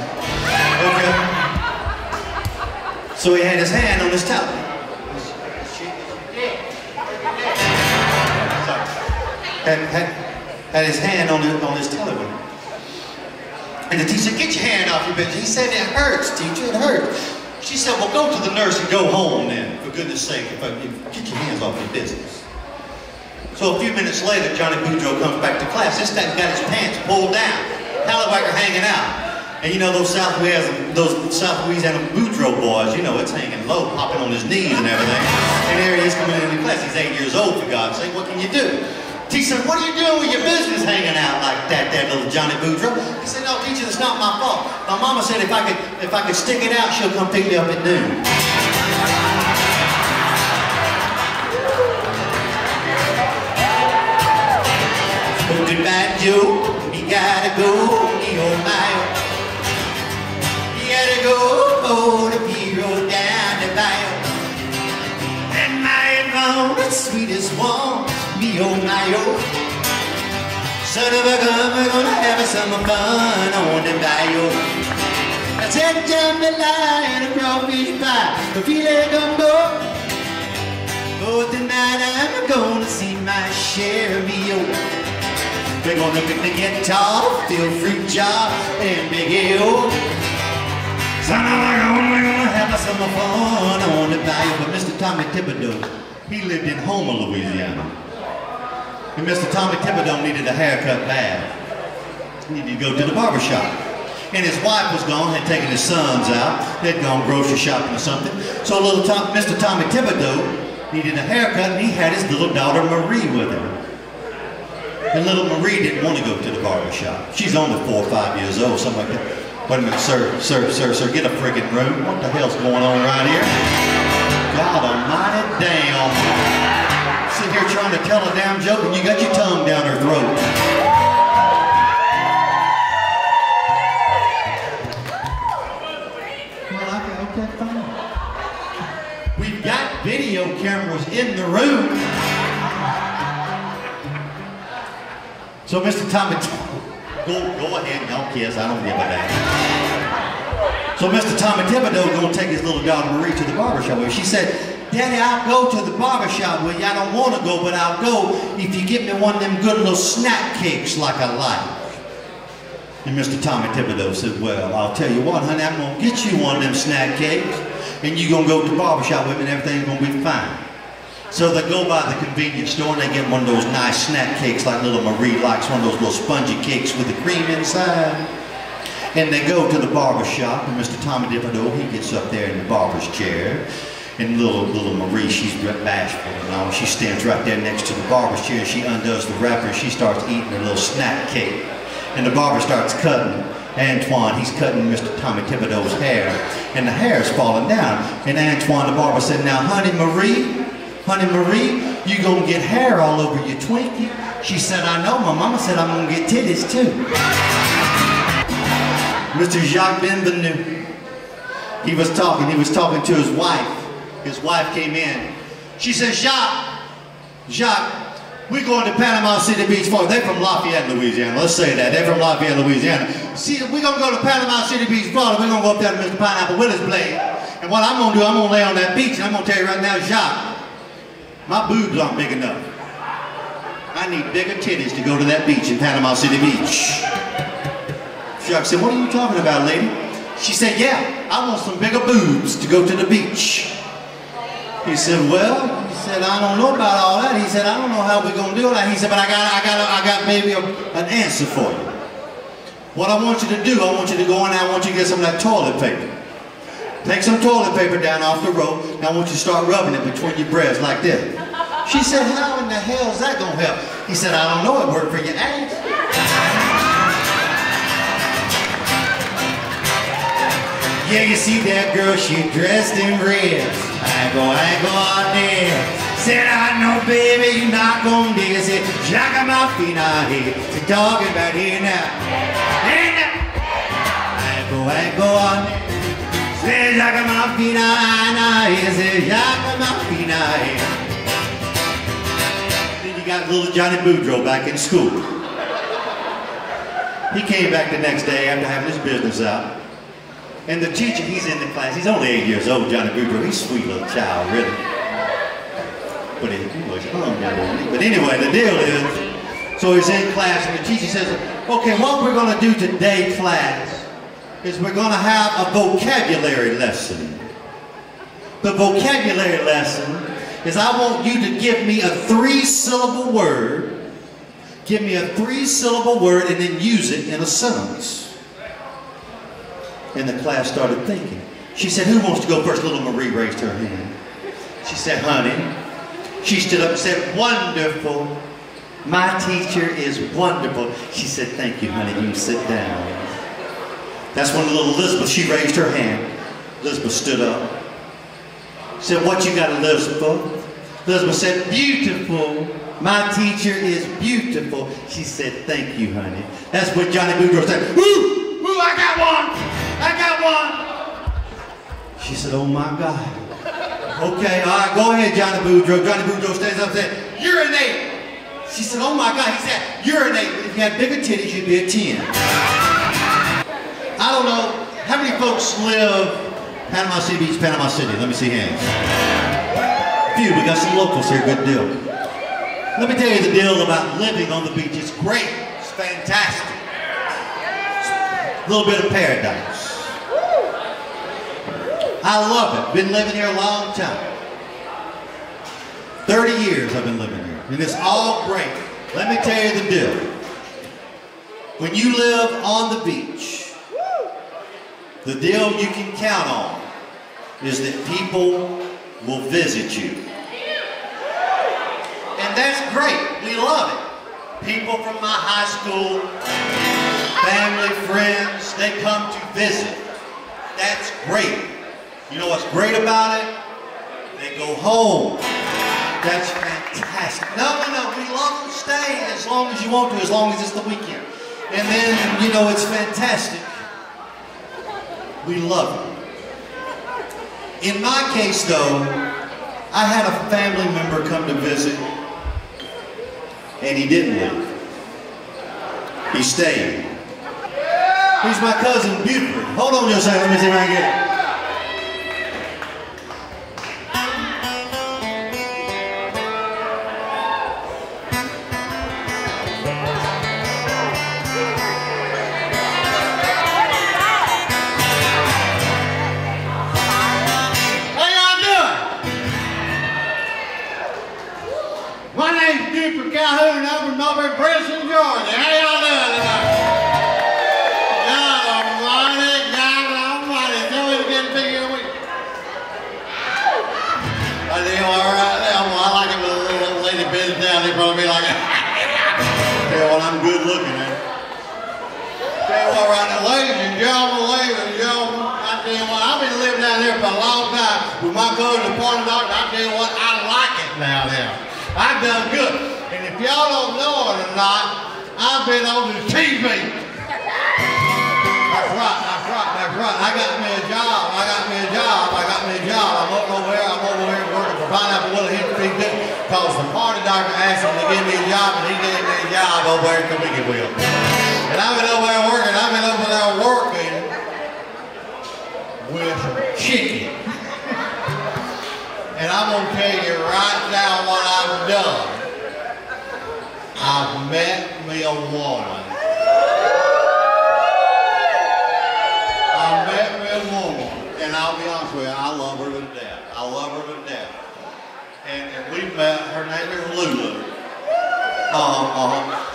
Okay. So he had his hand on his tally. had his hand on his television. And the teacher said, "Get your hand off your business." He said, "It hurts, teacher, it hurts." She said, "Well, go to the nurse and go home then, for goodness sake, get your hands off your business." So a few minutes later, Johnny Boudreaux comes back to class. This time he's got his pants pulled down, tallywhacker hanging out. And you know those South Louisiana Boudreaux boys, you know, it's hanging low, popping on his knees and everything. And there he is coming into class. He's 8 years old, for God's sake. What can you do? Teacher said, "What are you doing with your business hanging out like that, little Johnny Boudreaux?" He said, "No, teacher, that's not my fault. My mama said if I could stick it out, she'll come pick me up at noon." Oh, goodbye, Joe. We gotta go, me oh my. We gotta go for the hero down the bayou. And my phone, the sweetest one. Me oh my oh, son of a gun, we're gonna have some fun on the bayou. I said jambalaya and a crawfish pie, a filet gumbo. Oh, tonight I'm gonna see my share of me oh. We're gonna pick the guitar, feel fruit jar, and Big O. Son of a gun, we're gonna have some fun on the bayou. But Mr. Tommy Thibodeau, he lived in Homer, Louisiana. And Mr. Tommy Thibodeau needed a haircut bad. He needed to go to the barber shop. And his wife was gone, had taken his sons out. They'd gone grocery shopping or something. So Mr. Tommy Thibodeau needed a haircut, and he had his little daughter Marie with him. And little Marie didn't want to go to the barber shop. She's only 4 or 5 years old, something like that. Wait a minute, sir, get a friggin' room. What the hell's going on right here? God almighty damn. Sitting here trying to tell a damn joke and you got your tongue down her throat. Well, okay, fine. We've got video cameras in the room. So Mr. Tommy, go ahead, don't kiss, I don't give a damn. So Mr. Tommy Thibodeau gonna take his little daughter Marie to the barbershop. She said, "Daddy, I'll go to the barbershop with you. I don't want to go, but I'll go if you get me one of them good little snack cakes like I like." And Mr. Tommy Thibodeau said, "Well, I'll tell you what, honey, I'm going to get you one of them snack cakes, and you're going to go to the barbershop with me, and everything's going to be fine." So they go by the convenience store, and they get one of those nice snack cakes like little Marie likes, one of those little spongy cakes with the cream inside. And they go to the barbershop, and Mr. Tommy Thibodeau, he gets up there in the barber's chair. And little Marie, she's bashful, you know. She stands right there next to the barber's chair. She undoes the wrapper and she starts eating her little snack cake. And the barber starts cutting. Antoine, he's cutting Mr. Tommy Thibodeau's hair. And the hair is falling down. And Antoine, the barber, said, "Now, honey Marie, you gonna get hair all over your Twinkie." She said, "I know, my mama said I'm gonna get titties too." Mr. Jacques Benvenu, he was talking to his wife. His wife came in. She said, Jacques, we're going to Panama City Beach, Florida. They're from Lafayette, Louisiana. Let's say that. They're from Lafayette, Louisiana. See, we're going to go to Panama City Beach, Florida. We're going to go up there to Mr. Pineapple Willis' place. And what I'm going to do, I'm going to lay on that beach, and I'm going to tell you right now, Jacques, my boobs aren't big enough. I need bigger titties to go to that beach in Panama City Beach. Jacques said, "What are you talking about, lady?" She said, "Yeah, I want some bigger boobs to go to the beach." He said, "Well," he said, "I don't know about all that." He said, "I don't know how we're gonna do that." He said, "But I got maybe an answer for you. What I want you to do, I want you to go in there, I want you to get some of that toilet paper. Take some toilet paper down off the road, and I want you to start rubbing it between your breasts like this." She said, "How in the hell is that gonna help?" He said, "I don't know, it worked for your ass." Yeah, you see that girl, she dressed in red. I go on there. Said, "I know, baby, you're not gonna dig it." Said, "Jacques, my feet out here." We're talking about here now. Here now. I go on there. Said, "Jacques, my feet out here." Said, "Jacques, my feet out here." Then you got little Johnny Boudreaux back in school. He came back the next day after having his business out. And the teacher, he's in the class. He's only 8 years old, Johnny Boudreaux. He's a sweet little child, really. But he was hung down. But anyway, the deal is, So he's in class and the teacher says, okay, what we're going to do today, class, is we're going to have a vocabulary lesson. The vocabulary lesson is I want you to give me a 3-syllable word. Give me a 3-syllable word and then use it in a sentence. And the class started thinking. She said, who wants to go first? Little Marie raised her hand. She said, honey. She stood up and said, wonderful. My teacher is wonderful. She said, thank you, honey. You can sit down. That's when little Elizabeth, she raised her hand. Elizabeth stood up. She said, what you got, Elizabeth? Elizabeth said, beautiful. My teacher is beautiful. She said, thank you, honey. That's what Johnny Boudreaux said. Woo! Woo, I got one! I got one! She said, oh my God. Okay, all right, go ahead, Johnny Boudreaux. Johnny Boudreaux stands up and said, urinate. She said, oh my God. He said, urinate. But if you had bigger titties, you'd be a 10. I don't know, how many folks live Panama City Beach, Panama City? Let me see hands. Few, we got some locals here, good deal. Let me tell you the deal about living on the beach. It's great, it's fantastic. It's a little bit of paradise. I love it, been living here a long time. 30 years I've been living here, and it's all great. Let me tell you the deal. When you live on the beach, the deal you can count on is that people will visit you. And that's great. We love it. People from my high school, family, friends, they come to visit. That's great. You know what's great about it? They go home. That's fantastic. No, we love to stay as long as you want to, as long as it's the weekend. And then, you know, it's fantastic. We love it. In my case, though, I had a family member come to visit, and he didn't leave. He stayed. He's my cousin Buford. Hold on just a second, let me see if I can get it. Calhoun, I'm from Melbourne, Princeton, Georgia. How y'all doing tonight? God almighty. Tell me to get a big here week. I think alright now. I like it with a little lady bends down. They probably be like, tell you what, I'm good looking at. Tell you what, right now, ladies and gentlemen, I tell you what, I've been living down here for a long time with my cousin, the party doctor. I tell you what, I like it now. I've done good. And if y'all don't know it or not, I've been on the TV. That's right. I got me a job. I'm over here working for Pineapple Willie here at TV because the party doctor asked him to give me a job, and he gave me a job over there at the Wicked Wheel. And I've been over there working with chicken. And I'm going to tell you right now what I've done. I've met me a woman. And I'll be honest with you, I love her to death. And we met, her name is Lulu.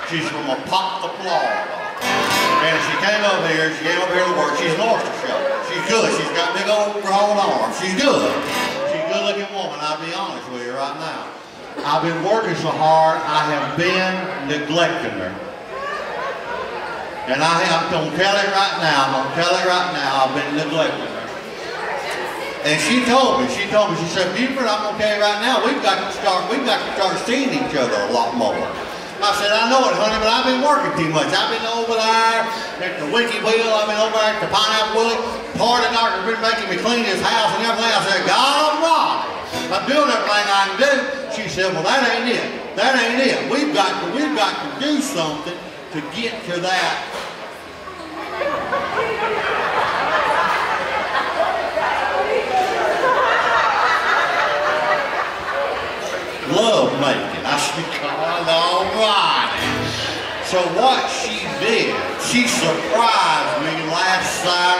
She's from Apopka, Florida. And she came over here to work. She's an oyster shelter. She's good. She's got big old grown arms. She's good. She's a good looking woman, I'll be honest with you right now. I've been working so hard, I have been neglecting her. And I'm going to tell it right now, I've been neglecting her. And she told me, she said, Buford, I'm going to tell you right now, we've got to start seeing each other a lot more. I said, I know it, honey, but I've been working too much. I've been over there at the Wicked Wheel, I've been over there at the Pineapple Willie. Party doctor's been making me clean his house and everything. I said, God almighty, I'm doing everything I can do. She said, well, that ain't it. We've got to do something to get to that. Love making. I said, God almighty.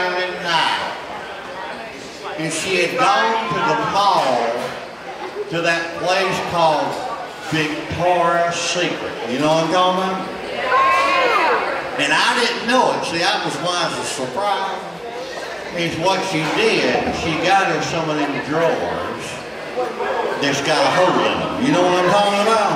Saturday night. And she had gone to the mall to that place called Victoria's Secret. You know what I'm talking about? And I didn't know it. See, that was why it was a surprise. Is what she did, she got her some of them drawers that's got a hole in them. You know what I'm talking about?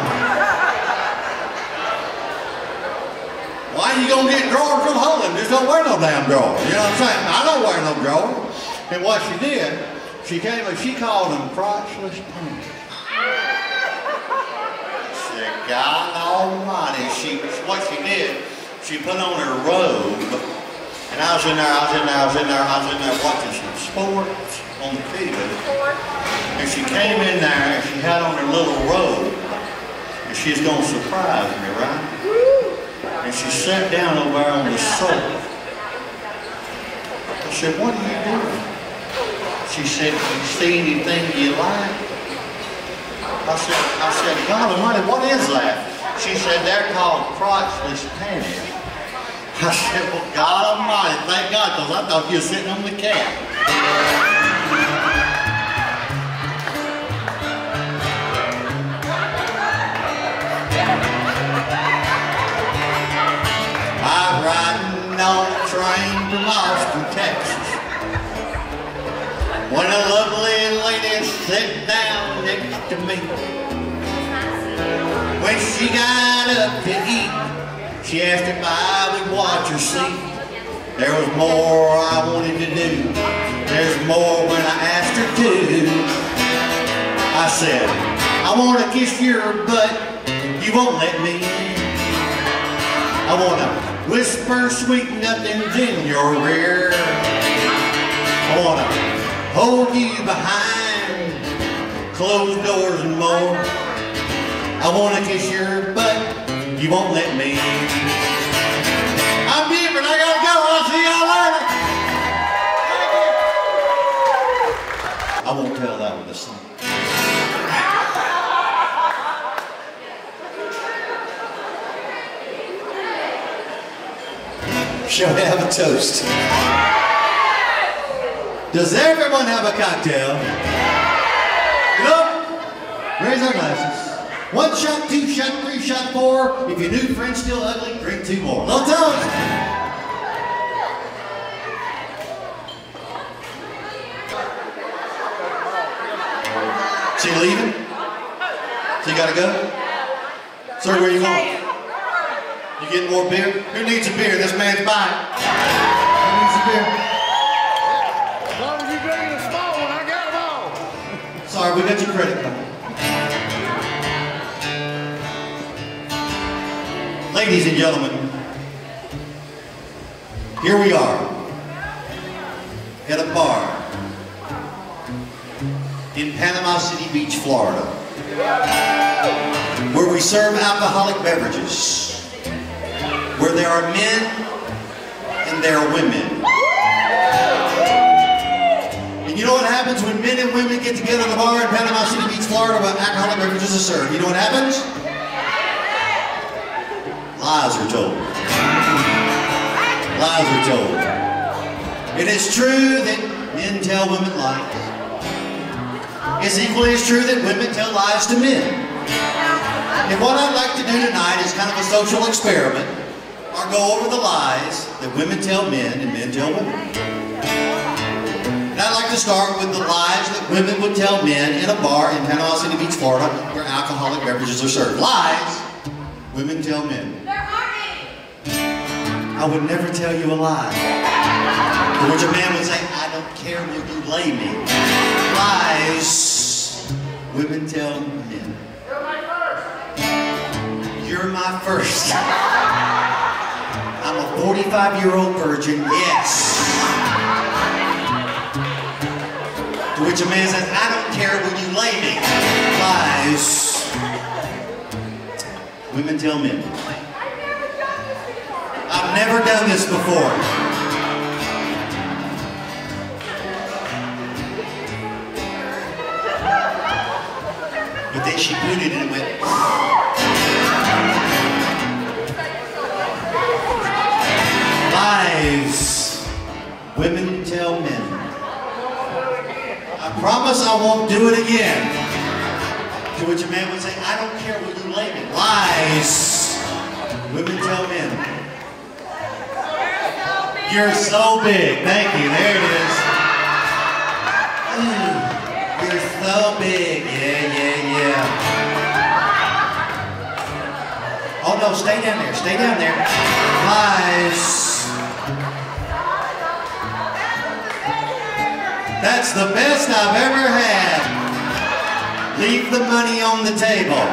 Why are you gonna get drawers with a hole in them? Just don't wear no damn drawers. You know what I'm saying? I don't wear no drawers. And what she did, she came and she called them crotchless pants. Said, God Almighty, what she did, she put on her robe, and I was in there watching some sports on the TV. And she came in there and she had on her little robe, and she's gonna surprise me, right? And she sat down over there on the sofa. I said, what are you doing? She said, you see anything you like? I said, God Almighty, what is that? She said, they're called crotchless panties. I said, well, God Almighty, thank God, because I thought you were sitting on the cat. I'm riding on a train from Austin, Texas, when a lovely lady sat down next to me. When she got up to eat, she asked if I would watch her see. There was more I wanted to do. There's more when I asked her to. I said, I want to kiss your butt. You won't let me. I want to whisper sweet nothings in your ear. I want to hold you behind closed doors and more. I want to kiss your butt. You won't let me. I'm different. I gotta go. I'll see y'all later. I won't tell that with a song. Shall we have a toast? Does everyone have a cocktail? Get up. Raise our glasses. 1 shot, 2 shot, 3 shot, 4. If your new friend's still ugly, drink 2 more. Little toast. She leaving? So you gotta go? Sir, where you going? You getting more beer? Who needs a beer? This man's buying. Who needs a beer? As long as you drink a small one, I got them all. Sorry, we got your credit card. Ladies and gentlemen, here we are at a bar in Panama City Beach, Florida, where we serve alcoholic beverages, where there are men and there are women. And you know what happens when men and women get together at the bar in Panama City Beach, Florida, where alcoholic beverages are served? You know what happens? Lies are told. Lies are told. It is true that men tell women lies. It's equally as true that women tell lies to men. And what I'd like to do tonight is kind of a social experiment, or go over the lies that women tell men and men tell women. And I'd like to start with the lies that women would tell men in a bar in Panama City Beach, Florida, where alcoholic beverages are served. Lies women tell men. I would never tell you a lie. To which a man would say, I don't care, will you lay me? Lies women tell men. You're my first. I'm a 45-year-old virgin, yes. To which a man says, I don't care, will you lay me? Lies women tell men. I've never done this before. But then she booted and went. Lies Women tell men. I promise I won't do it again. To which a man would say, I don't care what you lay me. Lies. Women tell men. You're so big. Thank you. There it is. You're so big. Yeah. Oh no, stay down there. Stay down there. Lies. That's the best I've ever had. Leave the money on the table.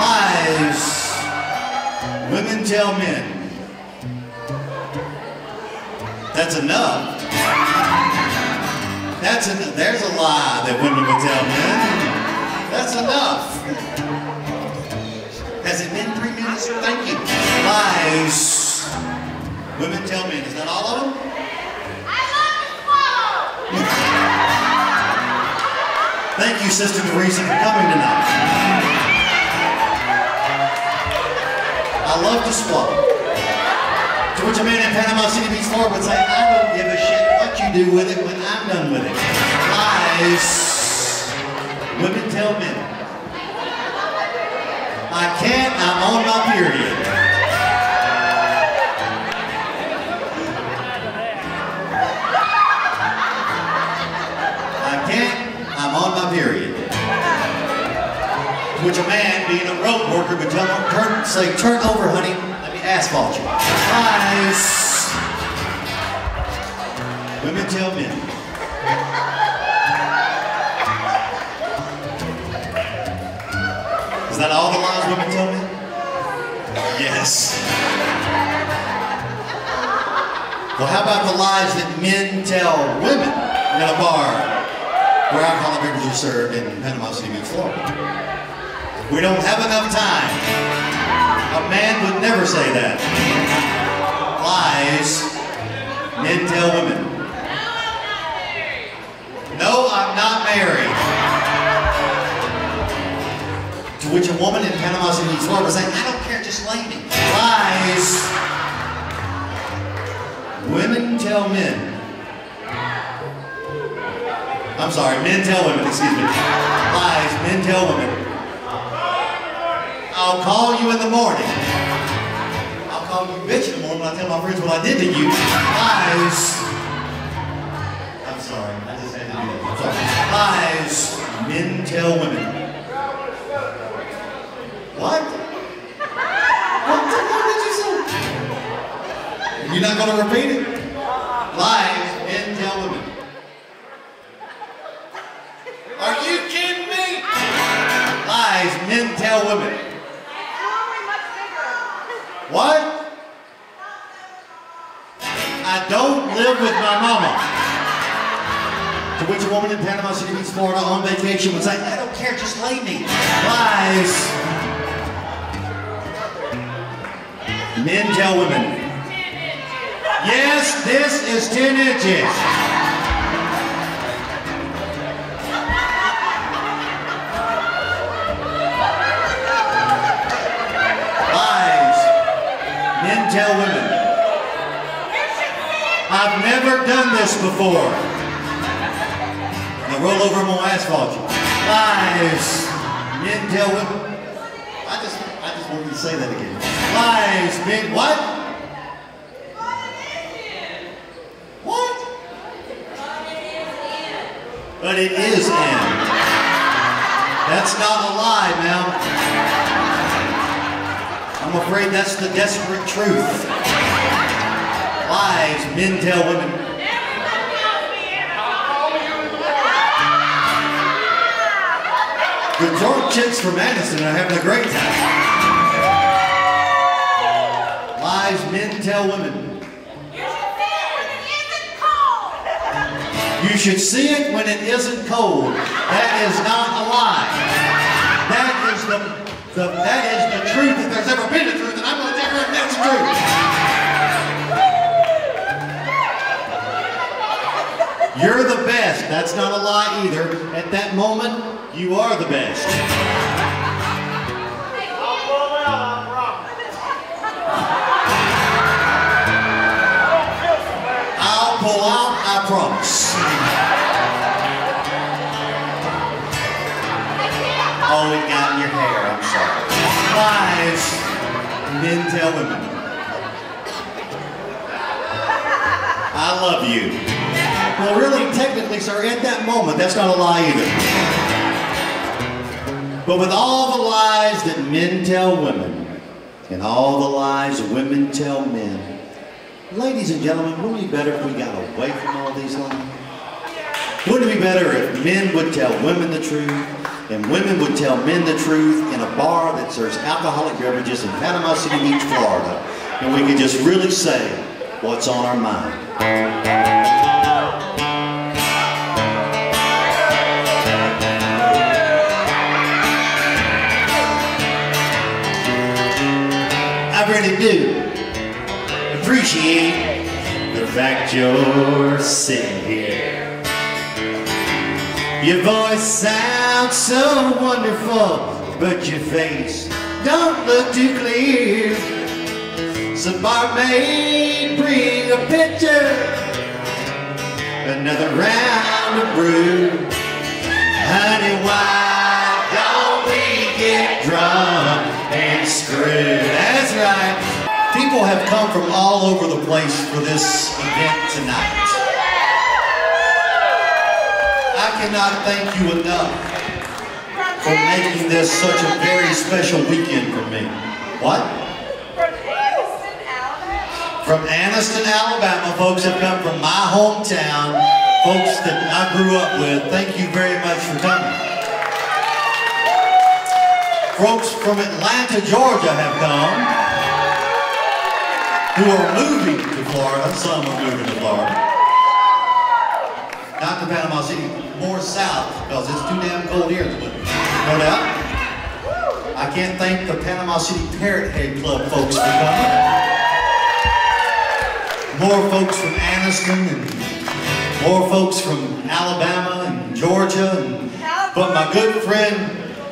Lies. Women tell men. That's enough. There's a lie that women would tell men. That's enough. Has it been 3 minutes? Thank you. Lies. Women tell men. Is that all of them? Thank you, Sister Teresa, for coming tonight. I love to swallow. To which a man in Panama City Beach, Florida would say, I don't give a shit what you do with it when I'm done with it. Lies. Women tell men. I can't, I'm on my period. I can't, I'm on my period. To which a man, being a road worker, would tell him, say, turn over, honey, let me asphalt you. Lies. Women tell men. Is that all the lies women tell men? Yes. Well, how about the lies that men tell women in a bar where alcoholic beverages are served in Panama City Beach, Florida? We don't have enough time. A man would never say that. Lies. Men tell women. No, I'm not married. To which a woman in Panama City Beach, Florida would say, I don't care, just lay me. Lies. Women tell men. I'm sorry, men tell women, excuse me. Lies, men tell women. I'll call you in the morning. I'll call you bitch in the morning when I tell my friends what I did to you. Lies. I'm sorry, I just had to do that. I'm sorry. Lies, men tell women. What? What did you say? You're not going to repeat it? Lies, men tell women. Are you kidding me? Lies, men tell women. What? I don't live with my mama. To which a woman in Panama City Beach, Florida on vacation would say, I don't care, just lay me. Lies. Men tell women. Yes, this is 10 inches. Men tell women. I've never done this before. Now roll over and we'll asphalt you. Lies. Men tell women. I just wanted to say that again. Lies. Men. What? What? But it is in. That's not a lie, ma'am. I'm afraid that's the desperate truth. Lies men tell women. The drunk chicks from Madison are having a great time. Lies men tell women. You should see it when it isn't cold. That is not a lie. That is the truth. If there's ever been a truth, and I'm going to tell you that's true. You're the best. That's not a lie either. At that moment, you are the best. I'll pull out. I promise. Oh, it got in your hair, I'm sorry. Lies men tell women. I love you. Well, really, technically, sir, at that moment, that's not a lie either. But with all the lies that men tell women, and all the lies women tell men, ladies and gentlemen, wouldn't it be better if we got away from all these lies? Wouldn't it be better if men would tell women the truth, and women would tell men the truth in a bar that serves alcoholic beverages in Panama City Beach, Florida, and we could just really say what's on our mind. I really do appreciate the fact you're sitting here. Your voice sounds so wonderful, but your face don't look too clear. So barmaid, bring a pitcher, another round of brew. Honey, why don't we get drunk and screw? That's right. People have come from all over the place for this event tonight. I cannot thank you enough for making this such a very special weekend for me. What? From Anniston, Alabama. Folks have come from my hometown. Folks that I grew up with. Thank you very much for coming. Folks from Atlanta, Georgia have come, who are moving to Florida. Some are moving to Florida. Not to Panama City, more south, because it's too damn cold here. No doubt. I can't thank the Panama City Parrot Head Club folks for coming. More folks from Anniston, and more folks from Alabama and Georgia. But my good friend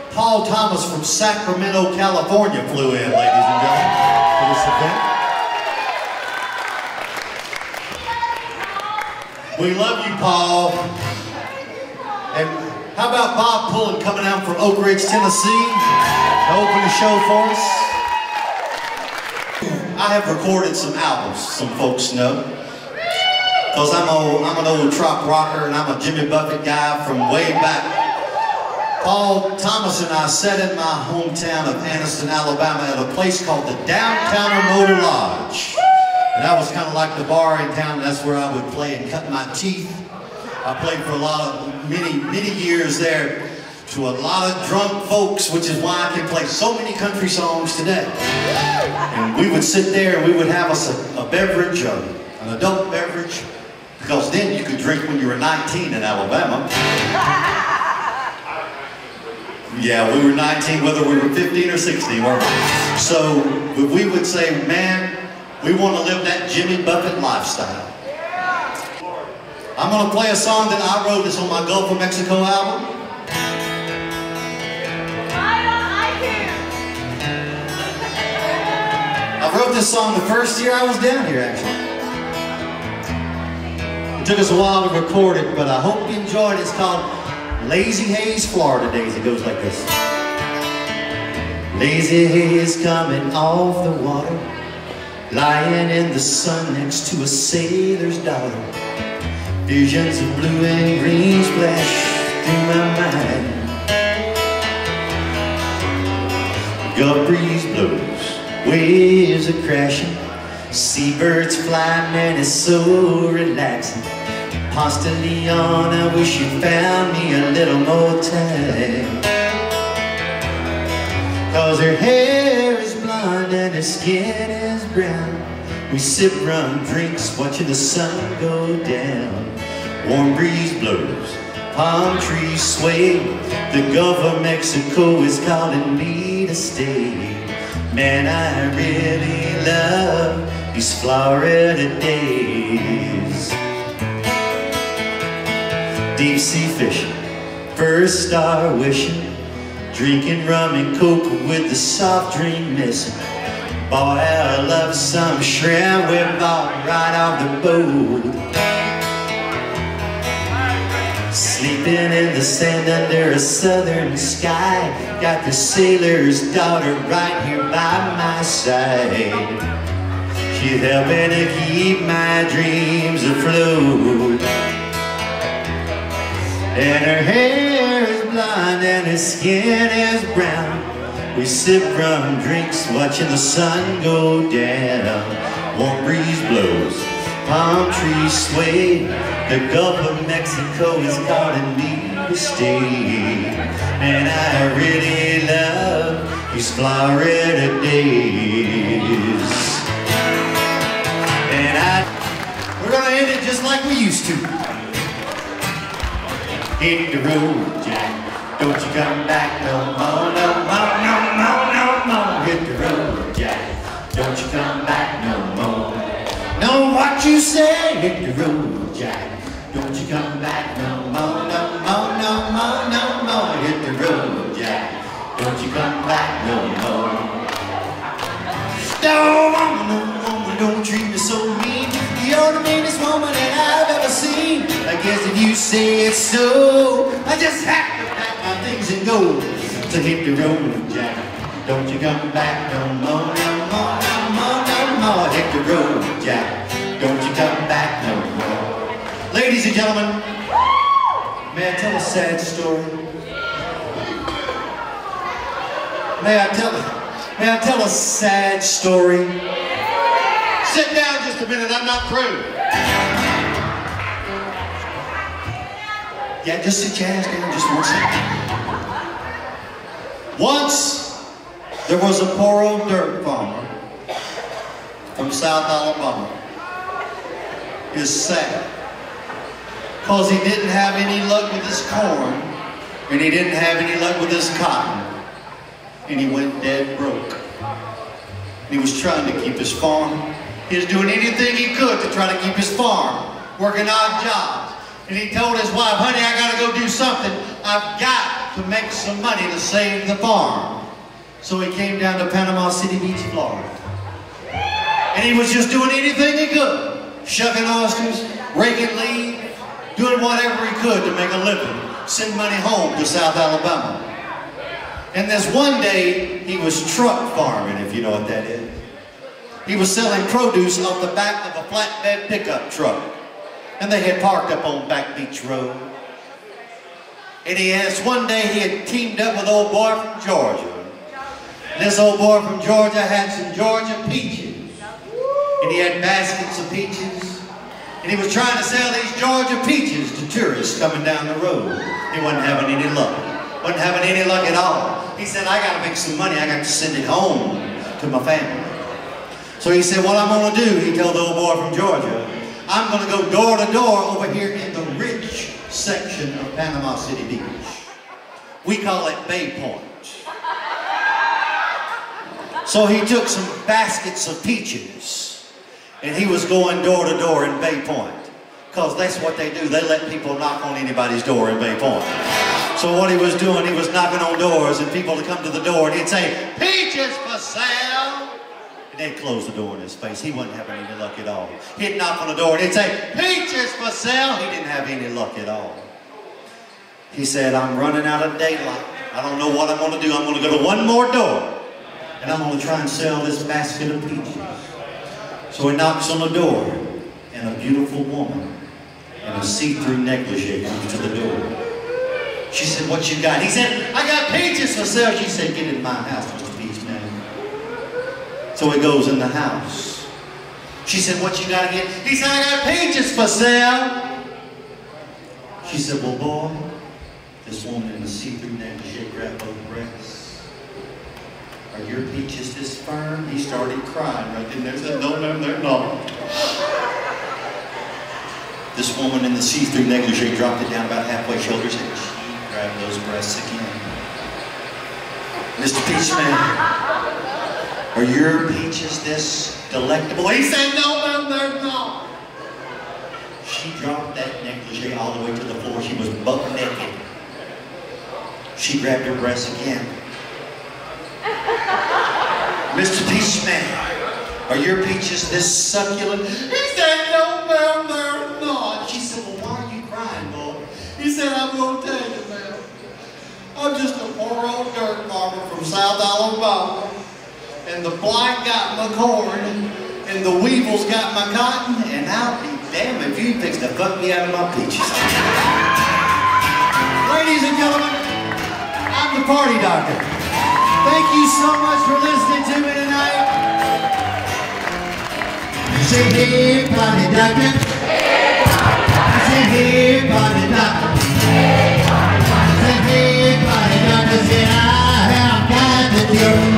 Paul Thomas from Sacramento, California flew in, ladies and gentlemen, for this event. We love you, Paul. And how about Bob Pullen coming out from Oak Ridge, Tennessee to open the show for us? I have recorded some albums, some folks know. Because I'm an old trop rocker and I'm a Jimmy Buffett guy from way back. Paul Thomas and I sat in my hometown of Anniston, Alabama at a place called the Downtowner Motor Lodge. And that was kind of like the bar in town. That's where I would play and cut my teeth. I played for many years there to a lot of drunk folks, which is why I can play so many country songs today. And we would sit there and we would have us a beverage, an adult beverage, because then you could drink when you were 19 in Alabama. Yeah, we were 19 whether we were 15 or 16, weren't we? So we would say, man, we want to live that Jimmy Buffett lifestyle. I'm going to play a song that I wrote. It's on my Gulf of Mexico album. I wrote this song the first year I was down here, actually. It took us a while to record it, but I hope you enjoyed it. It's called Lazy Haze, Florida Days. It goes like this. Lazy haze coming off the water, lying in the sun next to a sailor's daughter. Visions of blue and green splash through my mind. Gulf breeze blows, waves are crashing, seabirds flying, and it's so relaxing. Ponce de Leon, I wish you found me a little more time. Cause her hair is blonde and her skin is brown. We sip rum drinks watching the sun go down. Warm breeze blows, palm trees sway. The Gulf of Mexico is calling me to stay. Man, I really love these Florida days. Deep sea fishing, first star wishing, drinking rum and coke with the soft drink missing. Boy, I love some shrimp we bought right off the boat. Sleeping in the sand under a southern sky. Got the sailor's daughter right here by my side. She's helping to keep my dreams afloat. And her hair is blonde and her skin is brown. We sip rum drinks watching the sun go down. Warm breeze blows, palm trees sway. The Gulf of Mexico is calling me to stay. And I really love these Florida days. And we're gonna end it just like we used to. Hit the road, Jack. Don't you come back no more, no more, no more, no more. Hit the road, Jack. Don't you come back no more. Know what you say? Hit the road, Jack. Don't you come back no more, no more, no more, no more. Hit the road, Jack. Don't you come back no more. No woman, don't treat me so mean. You're the meanest woman that I've ever seen. I guess if you say it's so, I just have to pack my things and go. So hit the road, Jack. Don't you come back no more, no more, no more, no more. Hit the road, Jack. Don't you come back no more. Ladies and gentlemen, may I tell a sad story? May I tell a sad story? Sit down just a minute, I'm not through. Yeah, just sit your ass down just 1 second. Once, there was a poor old dirt farmer from South Alabama. He was sad because he didn't have any luck with his corn and he didn't have any luck with his cotton, and he went dead broke. He was trying to keep his farm. He was doing anything he could to try to keep his farm, working odd jobs. And he told his wife, honey, I gotta go do something. I've got to make some money to save the farm. So he came down to Panama City Beach, Florida. And he was just doing anything he could. Shucking oysters, raking leaves, doing whatever he could to make a living. Send money home to South Alabama. And this one day, he was truck farming, if you know what that is. He was selling produce off the back of a flatbed pickup truck. And they had parked up on Back Beach Road. And one day he had teamed up with an old boy from Georgia. And this old boy from Georgia had some Georgia peaches. And he had baskets of peaches. And he was trying to sell these Georgia peaches to tourists coming down the road. He wasn't having any luck. Wasn't having any luck at all. He said, I gotta make some money. I got to send it home to my family. So he said, what I'm gonna do, he told the old boy from Georgia, I'm gonna go door to door over here in the rich section of Panama City Beach. We call it Bay Point. So he took some baskets of peaches and he was going door to door in Bay Point. Because that's what they do. They let people knock on anybody's door in Bay Point. So what he was doing, he was knocking on doors and people would come to the door and he'd say, peaches for sale. And they'd close the door in his face. He wasn't having any luck at all. He'd knock on the door and he'd say, peaches for sale. He didn't have any luck at all. He said, I'm running out of daylight. I don't know what I'm going to do. I'm going to go to one more door. And I'm going to try and sell this basket of peaches. So he knocks on the door. And a beautiful woman in a see-through negligee comes to the door. She said, what you got? He said, I got peaches for sale. She said, get in my house, Mr. Peachman. So he goes in the house. She said, what you got again? He said, I got peaches for sale. She said, well, boy, this woman in the see-through negligee grabbed both breasts. Are your peaches this firm? He started crying right then. There said, no, they're not. This woman in the see-through negligee dropped it down about halfway shoulders and she grabbed those breasts again. Mr. Peachman, are your peaches this delectable? He said, no, they're not. She dropped that negligee all the way to the floor. She was buck naked. She grabbed her breasts again. Mr. Peachman, are your peaches this succulent? He said, no, they're not. She said, well, why are you crying, boy? He said, I South Alabama, and the blight got my corn, and the weevils got my cotton, and I'll be damned if you fix to fuck me out of my peaches. Ladies and gentlemen, I'm the Party Doctor. Thank you so much for listening to me tonight. Say hey, Party Doctor. Say hey, Party Doctor. Say hey, Party Doctor. Say I have got the cure.